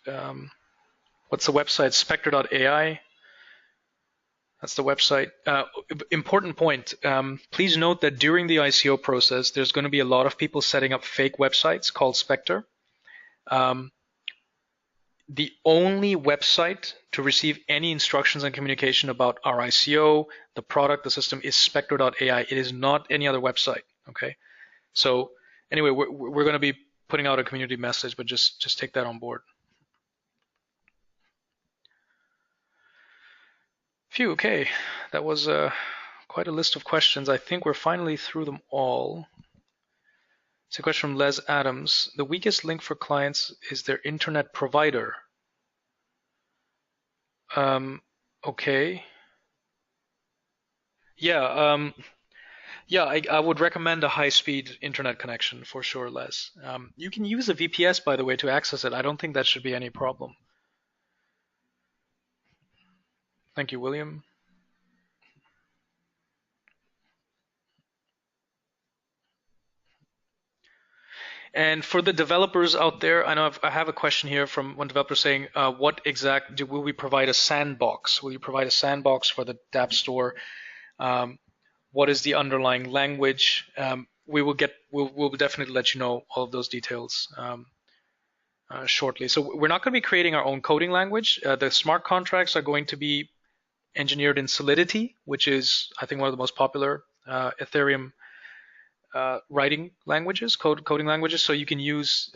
What's the website? Spectre.ai. That's the website. Important point. Please note that during the ICO process, there's going to be a lot of people setting up fake websites called Spectre. The only website to receive any instructions and communication about our ICO, the product, the system is Spectre.ai. It is not any other website. Okay. So anyway, we're going to be putting out a community message, but just take that on board. Phew, okay. That was quite a list of questions. I think we're finally through them all. It's a question from Les Adams. The weakest link for clients is their internet provider. Okay. Yeah, I would recommend a high-speed internet connection for sure, Les. You can use a VPS, by the way, to access it. I don't think that should be any problem. Thank you, William. And for the developers out there, I know I have a question here from one developer saying, will we provide a sandbox? Will you provide a sandbox for the dApp store? What is the underlying language? we'll definitely let you know all of those details shortly. So we're not going to be creating our own coding language. The smart contracts are going to be engineered in Solidity, which is, I think, one of the most popular Ethereum writing languages, coding languages. So you can use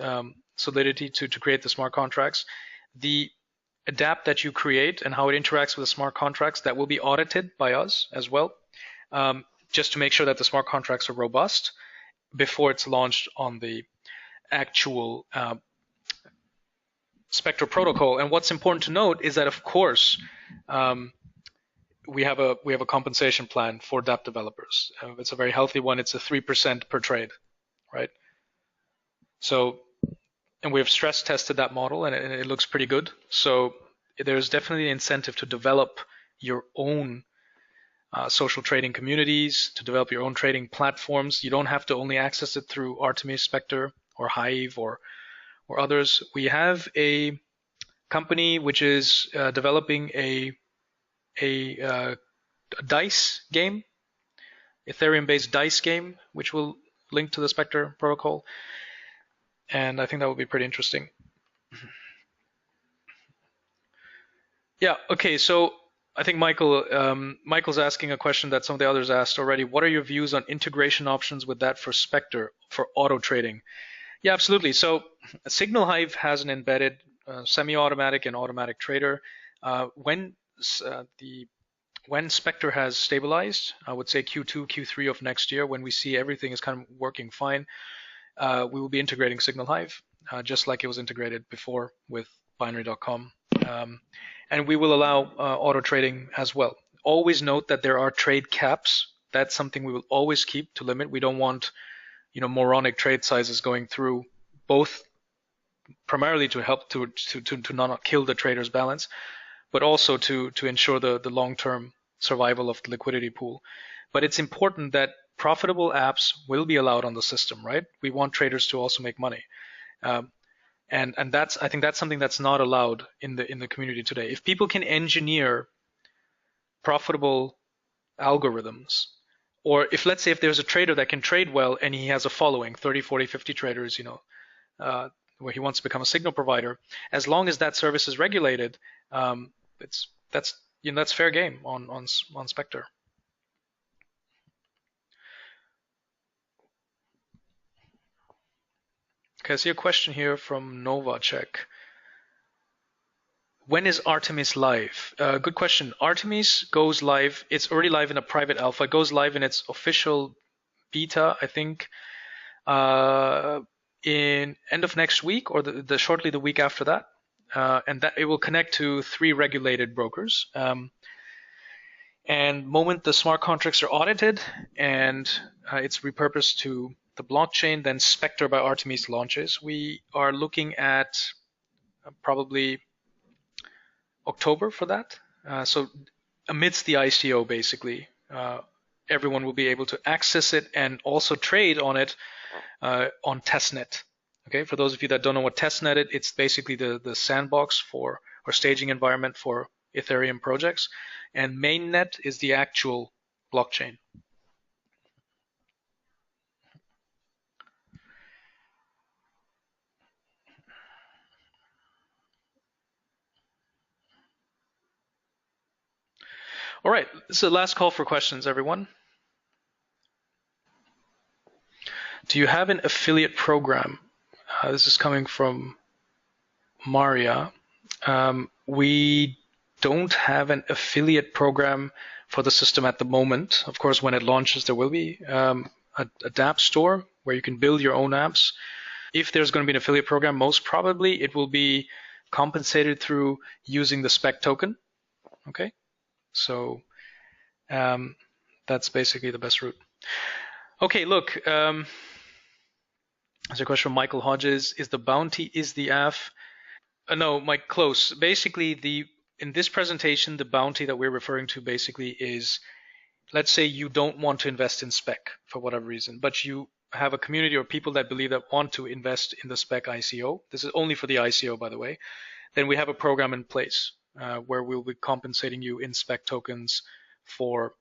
Solidity to create the smart contracts. The adapt that you create and how it interacts with the smart contracts, that will be audited by us as well, just to make sure that the smart contracts are robust before it's launched on the actual SPECTRE protocol. And what's important to note is that, of course, we have a compensation plan for DApp developers. It's a very healthy one. It's a 3% per trade, right? So, and we've stress tested that model, and it looks pretty good. So there's definitely an incentive to develop your own social trading communities, to develop your own trading platforms. You don't have to only access it through Artemis, Spectre, or Hive, or others. We have a company which is developing a dice game, Ethereum-based dice game, which will link to the Spectre protocol. And I think that would be pretty interesting. Yeah, okay, so I think Michael's asking a question that some of the others asked already. What are your views on integration options with that for Spectre for auto trading? Yeah, absolutely. So Signal Hive has an embedded semi-automatic and automatic trader. When Spectre has stabilized, I would say Q2, Q3 of next year, when we see everything is kind of working fine, we will be integrating Signal Hive, just like it was integrated before with binary.com. And we will allow auto trading as well. Always note that there are trade caps. That's something we will always keep to limit. We don't want, moronic trade sizes going through, both primarily to help to not kill the trader's balance, but also to ensure the long-term survival of the liquidity pool. But it's important that profitable apps will be allowed on the system, right? We want traders to also make money. And I think that's something that's not allowed in the community today. If people can engineer profitable algorithms, or if, let's say, if there's a trader that can trade well and he has a following, 30, 40, 50 traders, where he wants to become a signal provider, as long as that service is regulated, that's fair game on Spectre. Okay, I see a question here from Novacek. When is Artemis live? Good question. Artemis goes live. It's already live in a private alpha. It goes live in its official beta, I think, in end of next week or shortly the week after that. And that it will connect to 3 regulated brokers. And moment the smart contracts are audited and it's repurposed to the blockchain, then Spectre by Artemis launches. We are looking at probably October for that. So amidst the ICO, basically, everyone will be able to access it and also trade on it on testnet. Okay, for those of you that don't know what testnet is, it's basically the sandbox or staging environment for Ethereum projects, and mainnet is the actual blockchain. All right, this is the last call for questions, everyone. Do you have an affiliate program? This is coming from Maria. We don't have an affiliate program for the system at the moment. Of course, when it launches, there will be a DApp store where you can build your own apps. If there's going to be an affiliate program, most probably it will be compensated through using the SPEC token. Okay, so that's basically the best route. Okay, look, there's a question from Michael Hodges. Is the bounty the AF? No, Mike, close. Basically, in this presentation, the bounty that we're referring to basically is, let's say you don't want to invest in SPEC for whatever reason, but you have a community or people that believe that want to invest in the SPEC ICO. This is only for the ICO, by the way. Then we have a program in place where we'll be compensating you in SPEC tokens for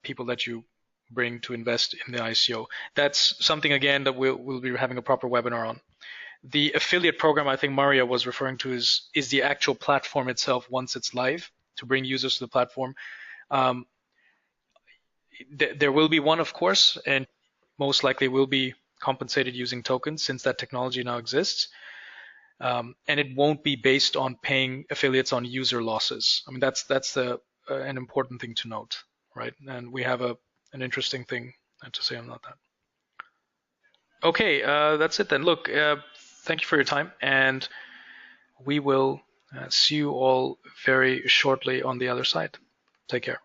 people that you bring to invest in the ICO. That's something, again, that we'll be having a proper webinar on. The affiliate program I think Maria was referring to is the actual platform itself once it's live to bring users to the platform. There will be one, of course, and most likely will be compensated using tokens since that technology now exists. And it won't be based on paying affiliates on user losses. I mean, that's an important thing to note, right? And we have an interesting thing to say about that. Okay, that's it then. Look, thank you for your time, and we will see you all very shortly on the other side. Take care.